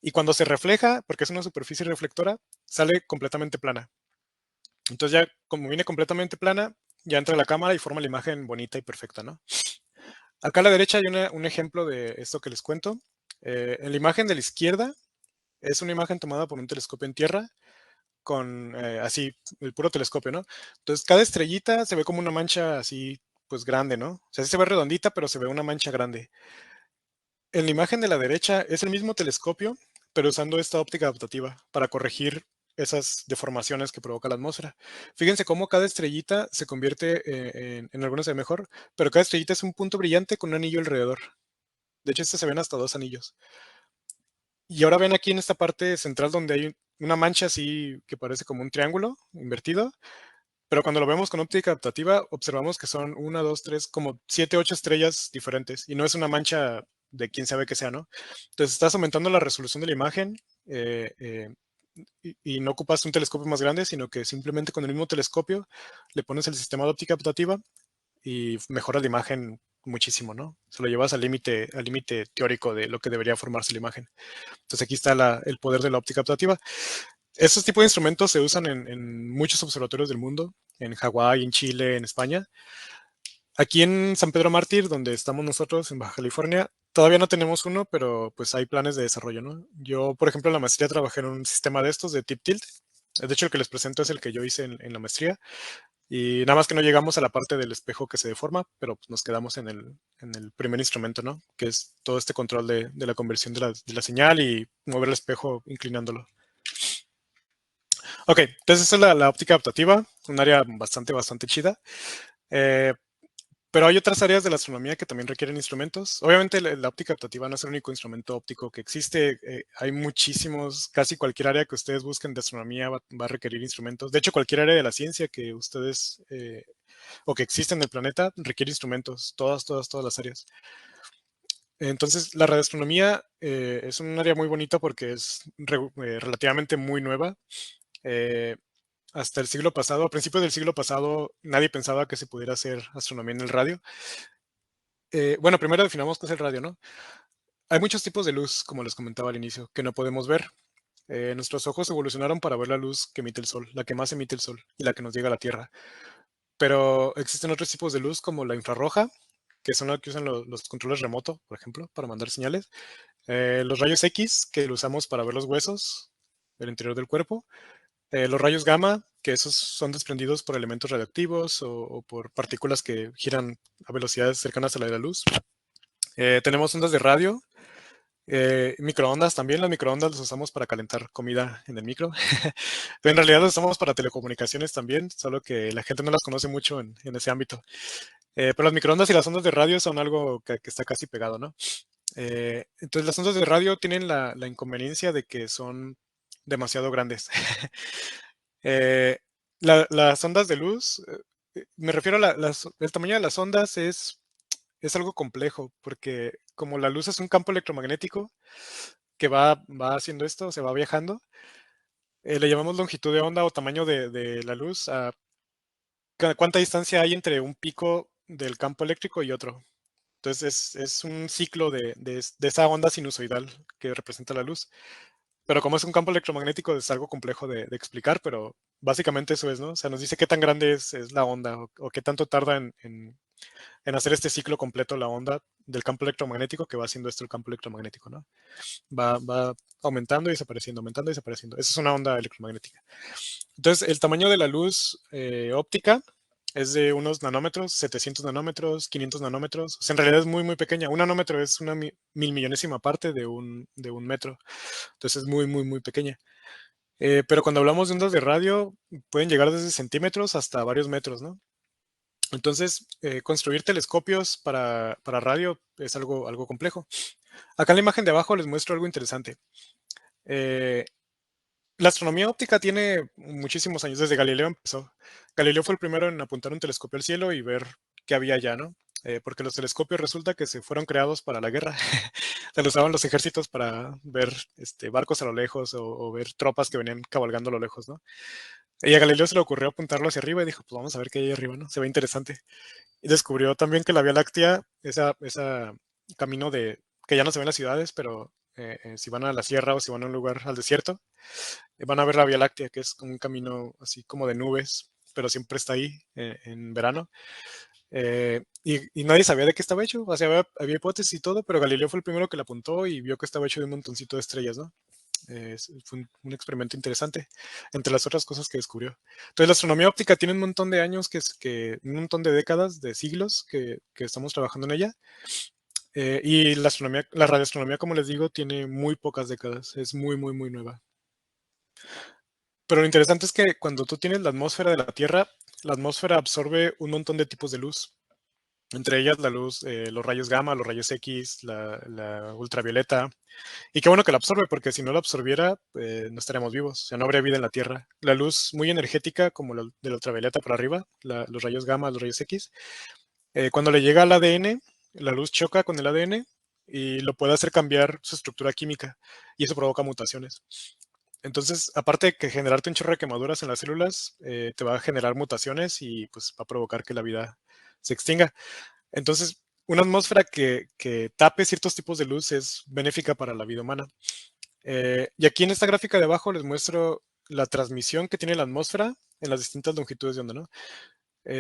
y cuando se refleja, porque es una superficie reflectora, sale completamente plana. Entonces ya como viene completamente plana, ya entra la cámara y forma la imagen bonita y perfecta, ¿no? Acá a la derecha hay un ejemplo de esto que les cuento. En la imagen de la izquierda es una imagen tomada por un telescopio en tierra con así el puro telescopio, ¿no? Entonces cada estrellita se ve como una mancha así pues grande, ¿no? O sea, sí se ve redondita, pero se ve una mancha grande. En la imagen de la derecha es el mismo telescopio, pero usando esta óptica adaptativa para corregir esas deformaciones que provoca la atmósfera. Fíjense cómo cada estrellita se convierte en algunos de mejor, pero cada estrellita es un punto brillante con un anillo alrededor. De hecho, se ven hasta 2 anillos. Y ahora ven aquí en esta parte central donde hay una mancha así que parece como un triángulo invertido, pero cuando lo vemos con óptica adaptativa observamos que son 1, 2, 3, como 7, 8 estrellas diferentes y no es una mancha de quién sabe qué sea, ¿no? Entonces estás aumentando la resolución de la imagen y no ocupas un telescopio más grande, sino que simplemente con el mismo telescopio le pones el sistema de óptica adaptativa y mejora la imagen muchísimo, ¿no? Se lo llevas al límite teórico de lo que debería formarse la imagen. Entonces aquí está el poder de la óptica adaptativa. Estos tipos de instrumentos se usan en muchos observatorios del mundo, en Hawái, en Chile, en España. Aquí en San Pedro Mártir, donde estamos nosotros, en Baja California, todavía no tenemos uno, pero pues hay planes de desarrollo, ¿no? Yo, por ejemplo, en la maestría trabajé en un sistema de estos, de tip tilt. De hecho, el que les presento es el que yo hice en la maestría. Y nada más que no llegamos a la parte del espejo que se deforma, pero pues nos quedamos en el primer instrumento, ¿no? Que es todo este control de la conversión de la señal y mover el espejo inclinándolo. Ok, entonces esa es la óptica adaptativa, un área bastante chida. Eh, pero hay otras áreas de la astronomía que también requieren instrumentos. Obviamente la óptica adaptativa no es el único instrumento óptico que existe. Hay muchísimos, casi cualquier área que ustedes busquen de astronomía va a requerir instrumentos. De hecho, cualquier área de la ciencia que ustedes o que existe en el planeta requiere instrumentos, todas las áreas. Entonces, la radioastronomía es un área muy bonita porque es relativamente muy nueva. Eh, hasta el siglo pasado, a principios del siglo pasado, nadie pensaba que se pudiera hacer astronomía en el radio. Bueno, primero definamos qué es el radio, ¿no? Hay muchos tipos de luz, como les comentaba al inicio, que no podemos ver. Nuestros ojos evolucionaron para ver la luz que emite el sol, la que más emite el sol y la que nos llega a la Tierra. Pero existen otros tipos de luz como la infrarroja, que son los que usan los controles remoto, por ejemplo, para mandar señales. Los rayos X, que lo usamos para ver los huesos del interior del cuerpo. Los rayos gamma, que esos son desprendidos por elementos radioactivos o por partículas que giran a velocidades cercanas a la de la luz. Tenemos ondas de radio, microondas también. Las microondas las usamos para calentar comida en el micro. Pero en realidad las usamos para telecomunicaciones también, solo que la gente no las conoce mucho en ese ámbito. Pero las microondas y las ondas de radio son algo que está casi pegado, ¿no? Entonces las ondas de radio tienen la inconveniencia de que son demasiado grandes. Eh, las ondas de luz, me refiero a el tamaño de las ondas es algo complejo, porque como la luz es un campo electromagnético que va haciendo esto, se va viajando, le llamamos longitud de onda o tamaño de la luz a cuánta distancia hay entre un pico del campo eléctrico y otro. Entonces es un ciclo de esa onda sinusoidal que representa la luz. Pero como es un campo electromagnético es algo complejo de explicar, pero básicamente eso es, ¿no? O sea, nos dice qué tan grande es la onda o qué tanto tarda en hacer este ciclo completo la onda del campo electromagnético que va haciendo esto el campo electromagnético, ¿no? Va aumentando y desapareciendo, aumentando y desapareciendo. Esa es una onda electromagnética. Entonces, el tamaño de la luz óptica es de unos nanómetros, 700 nanómetros, 500 nanómetros. O sea, en realidad es muy pequeña. Un nanómetro es una milmillonésima parte de un metro. Entonces es muy pequeña. Pero cuando hablamos de ondas de radio, pueden llegar desde centímetros hasta varios metros, ¿no? Entonces, construir telescopios para radio es algo complejo. Acá en la imagen de abajo les muestro algo interesante. La astronomía óptica tiene muchísimos años, desde Galileo empezó. Galileo fue el primero en apuntar un telescopio al cielo y ver qué había allá, ¿no? Porque los telescopios resulta que se fueron creados para la guerra. Se los usaban los ejércitos para ver barcos a lo lejos o ver tropas que venían cabalgando a lo lejos, ¿no? Y a Galileo se le ocurrió apuntarlo hacia arriba y dijo, pues vamos a ver qué hay ahí arriba, ¿no? Se ve interesante. Y descubrió también que la Vía Láctea, esa camino que ya no se ve en las ciudades, pero si van a la sierra o si van a un lugar al desierto, van a ver la Vía Láctea, que es como un camino así como de nubes, pero siempre está ahí en verano. Y nadie sabía de qué estaba hecho, o sea, había hipótesis y todo, pero Galileo fue el primero que la apuntó y vio que estaba hecho de un montoncito de estrellas, ¿no? Fue un experimento interesante, entre las otras cosas que descubrió. Entonces, la astronomía óptica tiene un montón de años, un montón de décadas, de siglos que estamos trabajando en ella. Y la radioastronomía, como les digo, tiene muy pocas décadas, es muy nueva. Pero lo interesante es que cuando tú tienes la atmósfera de la Tierra, la atmósfera absorbe un montón de tipos de luz. Entre ellas la luz, los rayos gamma, los rayos X, la ultravioleta. Y qué bueno que la absorbe, porque si no la absorbiera, no estaríamos vivos. O sea, no habría vida en la Tierra. La luz muy energética, como la de la ultravioleta para arriba, los rayos gamma, los rayos X, cuando le llega al ADN, la luz choca con el ADN y lo puede hacer cambiar su estructura química. Y eso provoca mutaciones. Entonces, aparte de que generarte un chorro de quemaduras en las células, te va a generar mutaciones y pues va a provocar que la vida se extinga. Entonces, una atmósfera que tape ciertos tipos de luz es benéfica para la vida humana. Y aquí en esta gráfica de abajo les muestro la transmisión que tiene la atmósfera en las distintas longitudes de onda, ¿no?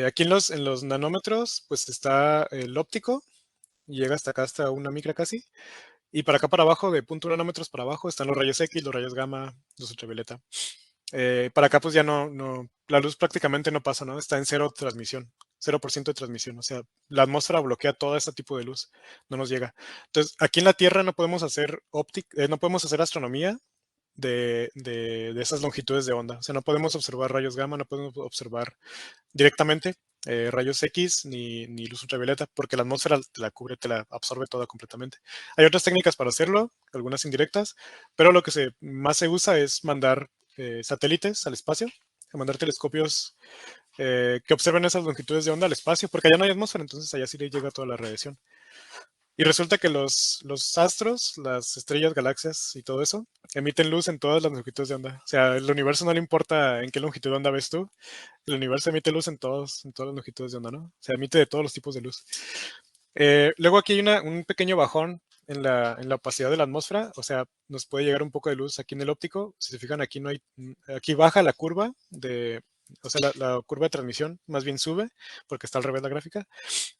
Aquí en los nanómetros, pues está el óptico, y llega hasta acá, hasta una micra casi. Y para acá para abajo, de 0.1 nanómetros para abajo, están los rayos X, los rayos gamma, los ultravioleta. Para acá pues ya la luz prácticamente no pasa, ¿no? Está en cero transmisión, 0% de transmisión. O sea, la atmósfera bloquea todo este tipo de luz, no nos llega. Entonces, aquí en la Tierra no podemos hacer no podemos hacer astronomía de esas longitudes de onda. O sea, no podemos observar rayos gamma, no podemos observar directamente rayos X ni luz ultravioleta, porque la atmósfera te la cubre, te la absorbe toda completamente. Hay otras técnicas para hacerlo, algunas indirectas, pero lo que más se usa es mandar satélites al espacio, mandar telescopios que observen esas longitudes de onda al espacio, porque allá no hay atmósfera, entonces allá sí le llega toda la radiación. Y resulta que los astros, las estrellas, galaxias y todo eso, emiten luz en todas las longitudes de onda. O sea, el universo no le importa en qué longitud de onda ves tú, el universo emite luz en todas las longitudes de onda, ¿no? Se emite de todos los tipos de luz. Luego aquí hay un pequeño bajón en la opacidad de la atmósfera, o sea, nos puede llegar un poco de luz aquí en el óptico. Si se fijan, aquí no hay, aquí baja la curva o sea, la curva de transmisión más bien sube, porque está al revés la gráfica.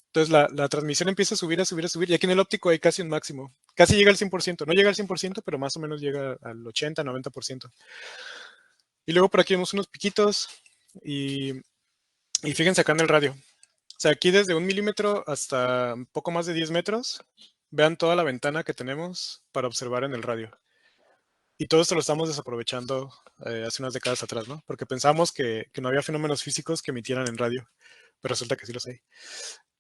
Entonces la transmisión empieza a subir, a subir, a subir, y aquí en el óptico hay casi un máximo. Casi llega al 100%, no llega al 100%, pero más o menos llega al 80, 90%. Y luego por aquí vemos unos piquitos, y, y fíjense acá en el radio. O sea, aquí desde 1 milímetro hasta un poco más de 10 metros, vean toda la ventana que tenemos para observar en el radio. Y todo esto lo estamos desaprovechando hace unas décadas atrás, ¿no? Porque pensamos que no había fenómenos físicos que emitieran en radio, pero resulta que sí los hay.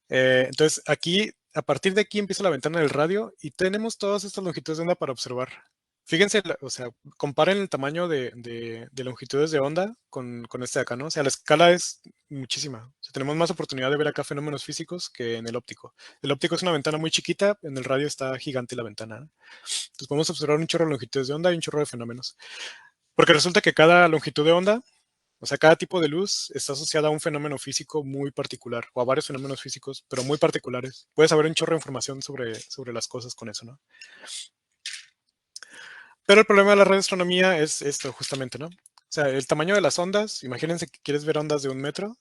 Entonces, aquí, a partir de aquí empieza la ventana del radio y tenemos todas estas longitudes de onda para observar. Fíjense, o sea, comparen el tamaño de longitudes de onda con este de acá, ¿no? O sea, la escala es muchísima. O sea, tenemos más oportunidad de ver acá fenómenos físicos que en el óptico. El óptico es una ventana muy chiquita, en el radio está gigante la ventana, ¿no? Entonces podemos observar un chorro de longitudes de onda y un chorro de fenómenos. Porque resulta que cada longitud de onda, o sea, cada tipo de luz está asociada a un fenómeno físico muy particular, o a varios fenómenos físicos, pero muy particulares. Puedes saber un chorro de información sobre las cosas con eso, ¿no? Pero el problema de la radioastronomía es esto, justamente, ¿no? O sea, el tamaño de las ondas, imagínense que quieres ver ondas de 1 metro,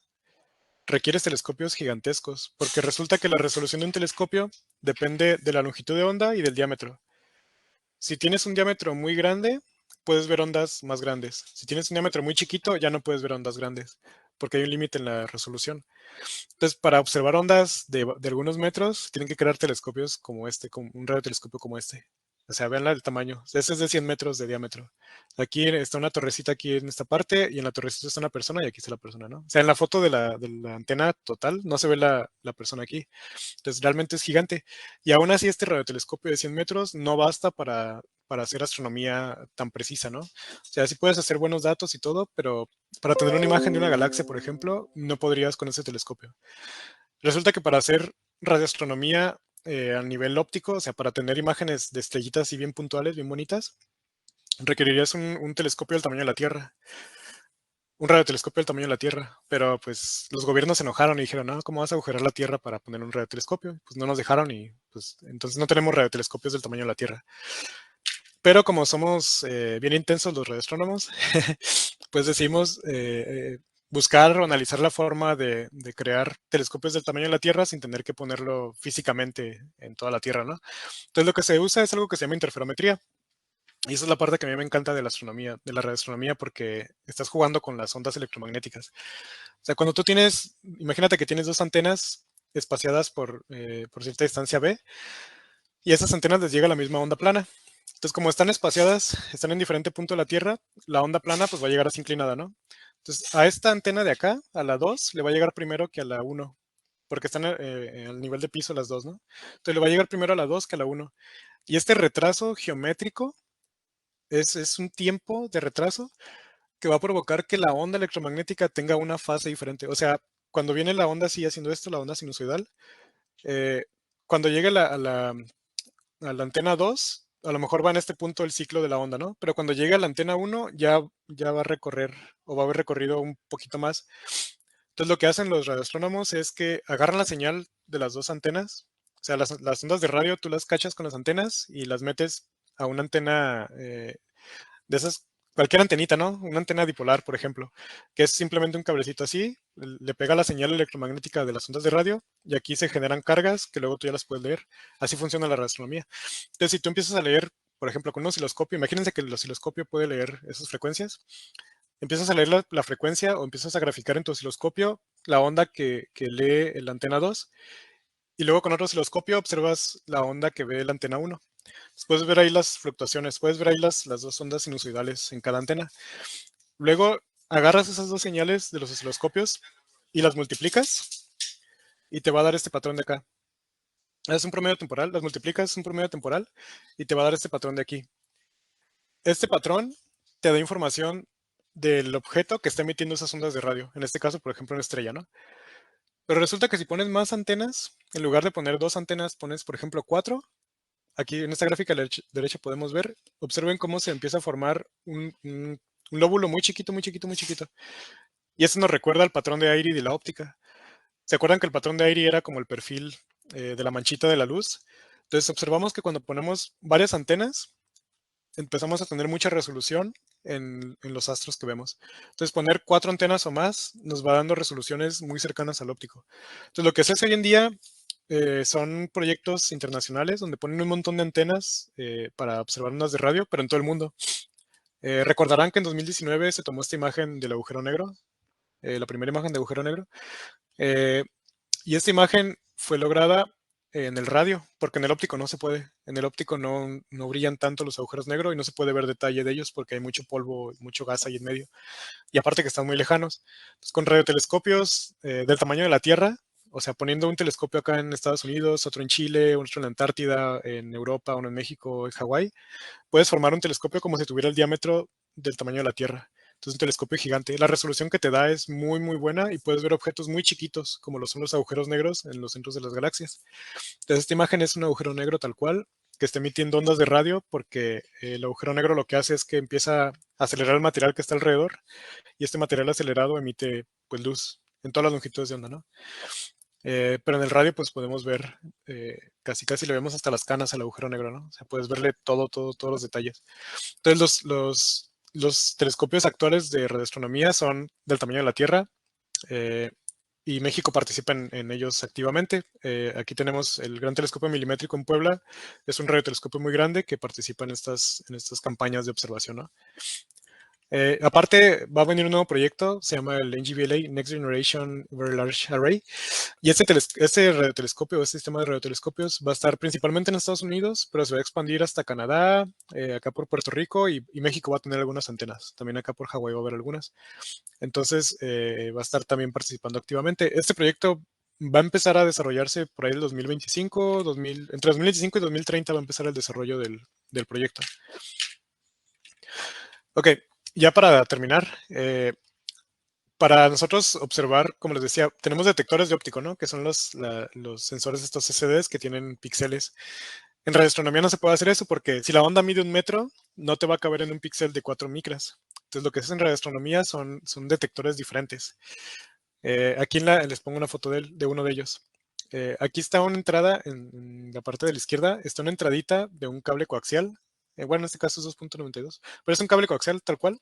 requieres telescopios gigantescos, porque resulta que la resolución de un telescopio depende de la longitud de onda y del diámetro. Si tienes un diámetro muy grande, puedes ver ondas más grandes. Si tienes un diámetro muy chiquito, ya no puedes ver ondas grandes, porque hay un límite en la resolución. Entonces, para observar ondas de algunos metros, tienen que crear telescopios como este, como un radiotelescopio como este. O sea, vean el tamaño. Este es de 100 metros de diámetro. Aquí está una torrecita aquí en esta parte, y en la torrecita está una persona, y aquí está la persona, ¿no? O sea, en la foto de la antena total no se ve la persona aquí. Entonces, realmente es gigante. Y aún así, este radiotelescopio de 100 metros no basta para hacer astronomía tan precisa, ¿no? O sea, sí puedes hacer buenos datos y todo, pero para tener una imagen de una galaxia, por ejemplo, no podrías con ese telescopio. Resulta que para hacer radioastronomía a nivel óptico, o sea, para tener imágenes de estrellitas así bien puntuales, bien bonitas, requerirías un telescopio del tamaño de la Tierra, un radiotelescopio del tamaño de la Tierra, pero pues los gobiernos se enojaron y dijeron, no, ¿cómo vas a agujerar la Tierra para poner un radiotelescopio? Pues no nos dejaron, y pues entonces no tenemos radiotelescopios del tamaño de la Tierra. Pero como somos bien intensos los radioastrónomos, pues decidimos buscar o analizar la forma de crear telescopios del tamaño de la Tierra sin tener que ponerlo físicamente en toda la Tierra, ¿no? Entonces lo que se usa es algo que se llama interferometría. Y esa es la parte que a mí me encanta de la astronomía, de la radioastronomía, porque estás jugando con las ondas electromagnéticas. O sea, cuando tú imagínate que tienes dos antenas espaciadas por cierta distancia B, y a esas antenas les llega la misma onda plana. Entonces, como están espaciadas, están en diferente punto de la Tierra, la onda plana pues va a llegar así inclinada, ¿no? Entonces, a esta antena de acá, a la 2, le va a llegar primero que a la 1, porque están al nivel de piso las dos, ¿no? Entonces, le va a llegar primero a la 2 que a la 1. Y este retraso geométrico es un tiempo de retraso que va a provocar que la onda electromagnética tenga una fase diferente. O sea, cuando viene la onda así haciendo esto, la onda sinusoidal, eh, cuando llegue a la antena 2, a lo mejor va en este punto el ciclo de la onda, ¿no? Pero cuando llegue a la antena 1, ya va a recorrer o va a haber recorrido un poquito más. Entonces lo que hacen los radioastrónomos es que agarran la señal de las dos antenas, o sea, las ondas de radio tú las cachas con las antenas y las metes a una antena de esas, cualquier antenita, ¿no? Una antena dipolar, por ejemplo, que es simplemente un cablecito así, le pega la señal electromagnética de las ondas de radio y aquí se generan cargas que luego tú ya las puedes leer. Así funciona la radioastronomía. Entonces, si tú empiezas a leer, por ejemplo, con un osciloscopio, imagínense que el osciloscopio puede leer esas frecuencias, empiezas a leer la frecuencia o empiezas a graficar en tu osciloscopio la onda que lee la antena 2 y luego con otro osciloscopio observas la onda que ve la antena 1. Puedes ver ahí las fluctuaciones, puedes ver ahí las dos ondas sinusoidales en cada antena. Luego agarras esas dos señales de los osciloscopios y las multiplicas y te va a dar este patrón de acá. Es un promedio temporal, las multiplicas, es un promedio temporal y te va a dar este patrón de aquí. Este patrón te da información del objeto que está emitiendo esas ondas de radio. En este caso, por ejemplo, una estrella, ¿no? Pero resulta que si pones más antenas, en lugar de poner dos antenas, pones, por ejemplo, cuatro. Aquí en esta gráfica a la derecha podemos ver, observen cómo se empieza a formar un lóbulo muy chiquito, muy chiquito, muy chiquito. Y esto nos recuerda al patrón de Airy de la óptica. ¿Se acuerdan que el patrón de Airy era como el perfil de la manchita de la luz? Entonces observamos que cuando ponemos varias antenas, empezamos a tener mucha resolución en los astros que vemos. Entonces poner 4 antenas o más nos va dando resoluciones muy cercanas al óptico. Entonces lo que se hace hoy en día son proyectos internacionales donde ponen un montón de antenas para observar ondas de radio, pero en todo el mundo. Recordarán que en 2019 se tomó esta imagen del agujero negro, la primera imagen de agujero negro, eh, y esta imagen fue lograda en el radio, porque en el óptico no se puede. En el óptico no brillan tanto los agujeros negros y no se puede ver detalle de ellos porque hay mucho polvo, mucho gas ahí en medio. Y aparte que están muy lejanos. Entonces, con radiotelescopios del tamaño de la Tierra, o sea, poniendo un telescopio acá en Estados Unidos, otro en Chile, otro en la Antártida, en Europa, uno en México, en Hawái, puedes formar un telescopio como si tuviera el diámetro del tamaño de la Tierra. Entonces, un telescopio gigante. La resolución que te da es muy, muy buena y puedes ver objetos muy chiquitos, como lo son los agujeros negros en los centros de las galaxias. Entonces, esta imagen es un agujero negro tal cual, que está emitiendo ondas de radio, porque el agujero negro lo que hace es que empieza a acelerar el material que está alrededor, y este material acelerado emite pues, luz en todas las longitudes de onda, ¿no? Pero en el radio pues podemos ver, casi casi le vemos hasta las canas al agujero negro, ¿no? O sea, puedes verle todos los detalles. Entonces los telescopios actuales de radioastronomía son del tamaño de la Tierra eh, y México participa en ellos activamente. Aquí tenemos el Gran Telescopio Milimétrico en Puebla, es un radiotelescopio muy grande que participa en estas campañas de observación, ¿no? Aparte, va a venir un nuevo proyecto, se llama el NGVLA, Next Generation Very Large Array, y este radiotelescopio, este sistema de radiotelescopios va a estar principalmente en Estados Unidos, pero se va a expandir hasta Canadá, acá por Puerto Rico, y México va a tener algunas antenas. También acá por Hawái va a haber algunas. Entonces, va a estar también participando activamente. Este proyecto va a empezar a desarrollarse por ahí el 2025, entre 2025 y 2030 va a empezar el desarrollo del proyecto. Ok, ya para terminar, para nosotros observar, como les decía, tenemos detectores de óptico, ¿no? Que son los sensores estos CCDs que tienen píxeles. En radioastronomía no se puede hacer eso porque si la onda mide 1 metro, no te va a caber en un píxel de 4 micras. Entonces lo que se hace en radioastronomía son detectores diferentes. Aquí les pongo una foto de uno de ellos. Aquí está una entrada en la parte de la izquierda, está una entradita de un cable coaxial. Bueno, en este caso es 2.92, pero es un cable coaxial tal cual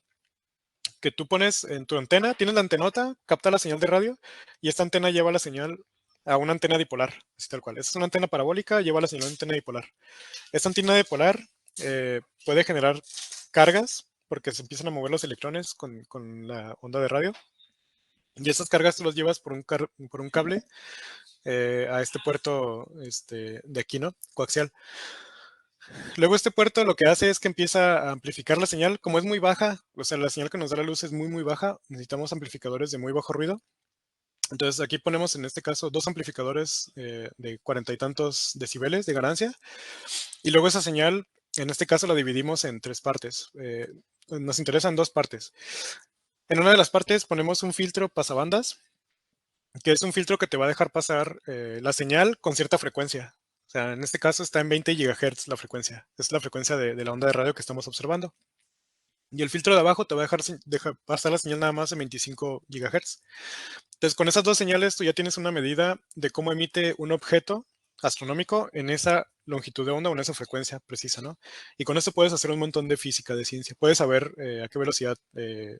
que tú pones en tu antena, tienes la antenota, capta la señal de radio y esta antena lleva la señal a una antena dipolar, así tal cual. Esta es una antena parabólica, lleva la señal a una antena dipolar. Esta antena dipolar puede generar cargas porque se empiezan a mover los electrones con la onda de radio y esas cargas tú las llevas por un cable a este puerto de aquí, ¿no? Coaxial. Luego este puerto lo que hace es que empieza a amplificar la señal. Como es muy baja, o sea, la señal que nos da la luz es muy, muy baja, necesitamos amplificadores de muy bajo ruido. Entonces aquí ponemos en este caso 2 amplificadores de 40 y tantos decibeles de ganancia. Y luego esa señal, en este caso la dividimos en 3 partes. Nos interesan 2 partes. En una de las partes ponemos un filtro pasabandas, que es un filtro que te va a dejar pasar la señal con cierta frecuencia. O sea, en este caso está en 20 GHz la frecuencia. Es la frecuencia de la onda de radio que estamos observando. Y el filtro de abajo te va a dejar pasar la señal nada más en 25 GHz. Entonces, con esas 2 señales tú ya tienes una medida de cómo emite un objeto astronómico en esa longitud de onda o en esa frecuencia precisa, ¿no? Y con esto puedes hacer un montón de física, de ciencia. Puedes saber a qué velocidad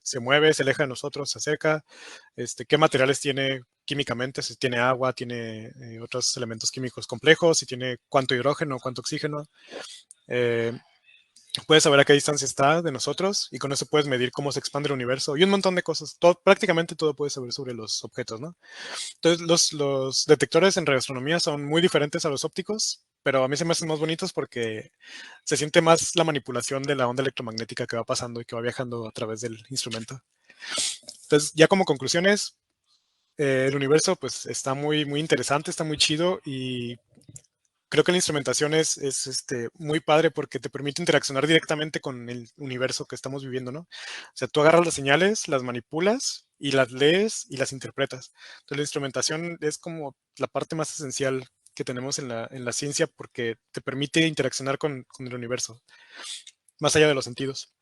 se mueve, se aleja de nosotros, se acerca, qué materiales tiene químicamente, si tiene agua, tiene otros elementos químicos complejos, si tiene cuánto hidrógeno, cuánto oxígeno. Eh, Puedes saber a qué distancia está de nosotros y con eso puedes medir cómo se expande el universo y un montón de cosas. Prácticamente todo puedes saber sobre los objetos, ¿no? Entonces, los detectores en radioastronomía son muy diferentes a los ópticos, pero a mí se me hacen más bonitos porque se siente más la manipulación de la onda electromagnética que va pasando y que va viajando a través del instrumento. Entonces, ya como conclusiones, el universo pues está muy, muy interesante, está muy chido y creo que la instrumentación es muy padre porque te permite interaccionar directamente con el universo que estamos viviendo, ¿no? O sea, tú agarras las señales, las manipulas y las lees y las interpretas. Entonces, la instrumentación es como la parte más esencial que tenemos en la ciencia porque te permite interaccionar con el universo, más allá de los sentidos.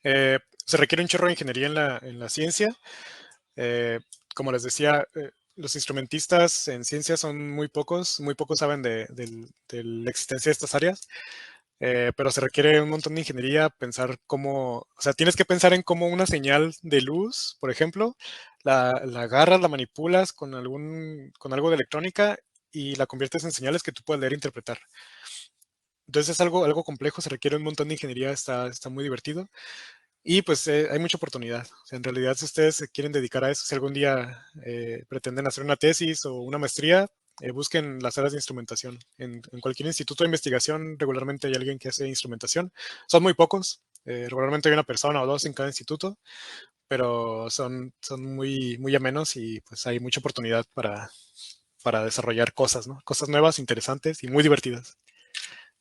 Se requiere un chorro de ingeniería en la ciencia. Eh, Como les decía, los instrumentistas en ciencia son muy pocos saben de la existencia de estas áreas, pero se requiere un montón de ingeniería, pensar cómo, o sea, tienes que pensar en cómo una señal de luz, por ejemplo, la agarras, la manipulas con algo de electrónica y la conviertes en señales que tú puedes leer e interpretar. Entonces es algo complejo, se requiere un montón de ingeniería, está muy divertido. Y pues hay mucha oportunidad. O sea, en realidad, si ustedes se quieren dedicar a eso, si algún día pretenden hacer una tesis o una maestría, busquen las áreas de instrumentación. En cualquier instituto de investigación regularmente hay alguien que hace instrumentación. Son muy pocos. Regularmente hay una persona o dos en cada instituto, pero son muy, muy amenos y pues hay mucha oportunidad para desarrollar cosas, ¿no? Cosas nuevas, interesantes y muy divertidas.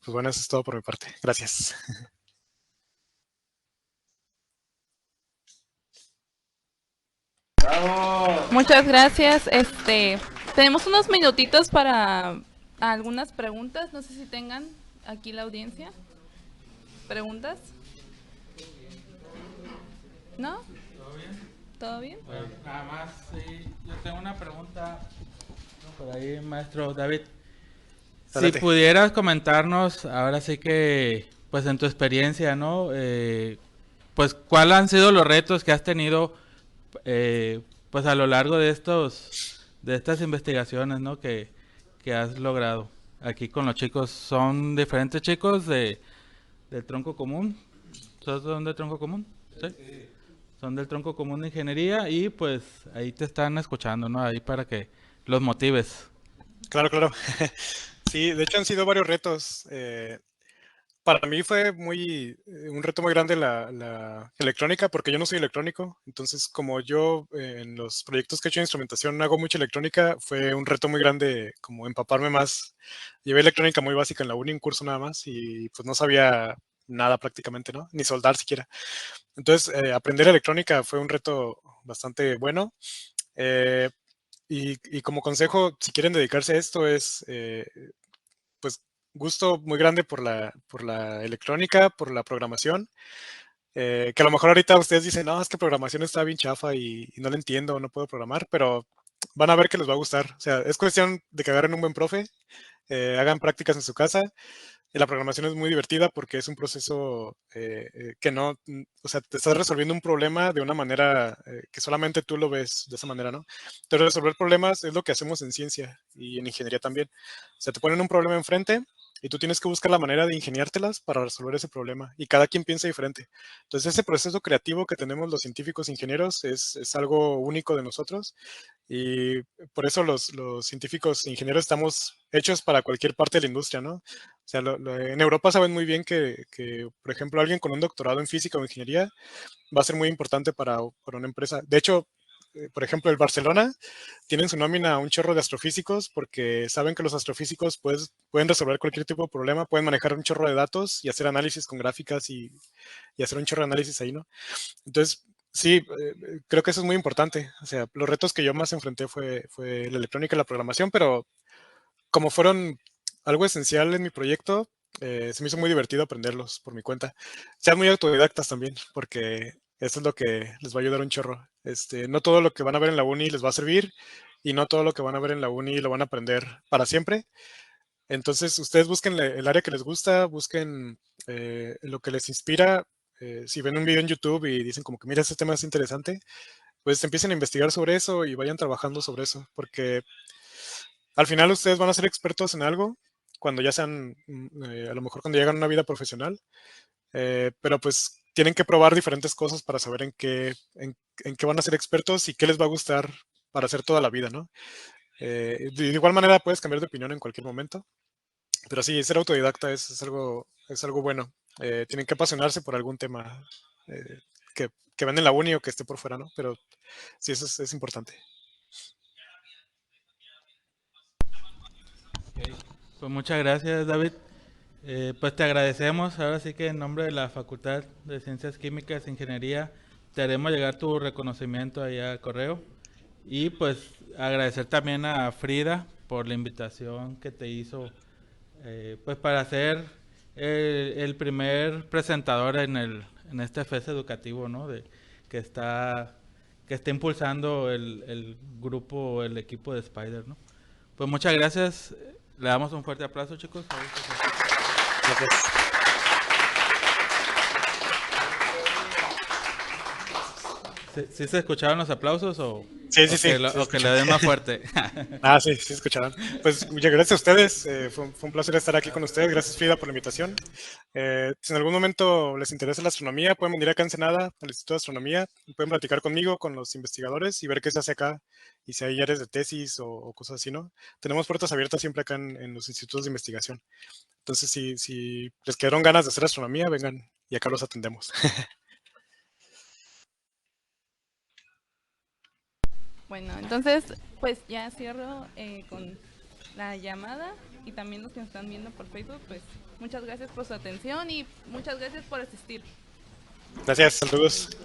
Pues bueno, eso es todo por mi parte. Gracias. Muchas gracias. Tenemos unos minutitos para algunas preguntas. No sé si tengan aquí la audiencia. ¿Preguntas? ¿No? ¿Todo bien? ¿Todo bien? Bueno, nada más, sí, yo tengo una pregunta por ahí, maestro David. Si Adelante. pudieras comentarnos, ahora sí que, pues en tu experiencia, ¿no? Pues, ¿cuáles han sido los retos que has tenido, pues a lo largo de estas investigaciones, ¿no? Que has logrado aquí con los chicos. ¿Son diferentes chicos del tronco común? ¿Son del tronco común? Sí. Son del tronco común de ingeniería y pues ahí te están escuchando, ¿no? Ahí para que los motives. Claro, claro. Sí, de hecho han sido varios retos. Para mí fue un reto muy grande la electrónica, porque yo no soy electrónico. Entonces, como yo en los proyectos que he hecho de instrumentación hago mucha electrónica, fue un reto muy grande como empaparme más. Llevé electrónica muy básica en la uni, un curso nada más, y pues no sabía nada prácticamente, ¿no? Ni soldar siquiera. Entonces, aprender electrónica fue un reto bastante bueno. Eh, y como consejo, si quieren dedicarse a esto, pues gusto muy grande por la electrónica, por la programación, que a lo mejor ahorita ustedes dicen, no, es que programación está bien chafa y no la entiendo, no puedo programar, pero van a ver que les va a gustar. O sea, es cuestión de que agarren un buen profe, hagan prácticas en su casa. La programación es muy divertida porque es un proceso que no, o sea, te estás resolviendo un problema de una manera que solamente tú lo ves de esa manera, ¿no? Pero resolver problemas es lo que hacemos en ciencia y en ingeniería también. O sea, te ponen un problema enfrente y tú tienes que buscar la manera de ingeniártelas para resolver ese problema, y cada quien piensa diferente. Entonces, ese proceso creativo que tenemos los científicos ingenieros es algo único de nosotros, y por eso los científicos ingenieros estamos hechos para cualquier parte de la industria, ¿no? O sea, en Europa saben muy bien que, por ejemplo, alguien con un doctorado en física o ingeniería va a ser muy importante para una empresa. De hecho, por ejemplo, el Barcelona tiene en su nómina un chorro de astrofísicos porque saben que los astrofísicos pueden resolver cualquier tipo de problema, pueden manejar un chorro de datos y hacer análisis con gráficas y hacer un chorro de análisis ahí, ¿no? Entonces, sí, creo que eso es muy importante. O sea, los retos que yo más enfrenté fue la electrónica y la programación, pero como fueron algo esencial en mi proyecto, se me hizo muy divertido aprenderlos por mi cuenta. Sean muy autodidactas también, porque eso es lo que les va a ayudar un chorro. No todo lo que van a ver en la uni les va a servir y no todo lo que van a ver en la uni lo van a aprender para siempre. Entonces, ustedes busquen el área que les gusta, busquen lo que les inspira. Si ven un video en YouTube y dicen como que mira, este tema es interesante, pues empiecen a investigar sobre eso y vayan trabajando sobre eso, porque al final ustedes van a ser expertos en algo cuando ya sean, a lo mejor cuando llegan a una vida profesional, pero pues tienen que probar diferentes cosas para saber en qué van a ser expertos y qué les va a gustar para hacer toda la vida, ¿no? De igual manera puedes cambiar de opinión en cualquier momento, pero sí, ser autodidacta es algo bueno. Tienen que apasionarse por algún tema eh, que ven en la uni o que esté por fuera, ¿no? Pero sí, eso es importante. Ok. Pues muchas gracias, David. Pues te agradecemos. Ahora sí que en nombre de la Facultad de Ciencias Químicas e Ingeniería te haremos llegar tu reconocimiento allá al correo. Y pues agradecer también a Frida por la invitación que te hizo pues para ser el primer presentador en este FES educativo, ¿no? Que está impulsando el grupo, el equipo de Spider, ¿no? Pues muchas gracias. Le damos un fuerte aplauso, chicos. Gracias. ¿Sí se escucharon los aplausos Sí, sí, sí. o que le den más fuerte? Ah, sí, sí, escucharon. Pues muchas gracias a ustedes. Fue un placer estar aquí con ustedes. Gracias, Frida, por la invitación. Si en algún momento les interesa la astronomía, pueden venir acá a Ensenada, al Instituto de Astronomía, y pueden platicar conmigo, con los investigadores y ver qué se hace acá y si hay áreas de tesis o cosas así, ¿no? Tenemos puertas abiertas siempre acá en los institutos de investigación. Entonces, si les quedaron ganas de hacer astronomía, vengan y acá los atendemos. Bueno, entonces, pues ya cierro con la llamada y también los que nos están viendo por Facebook, pues muchas gracias por su atención y muchas gracias por asistir. Gracias, saludos.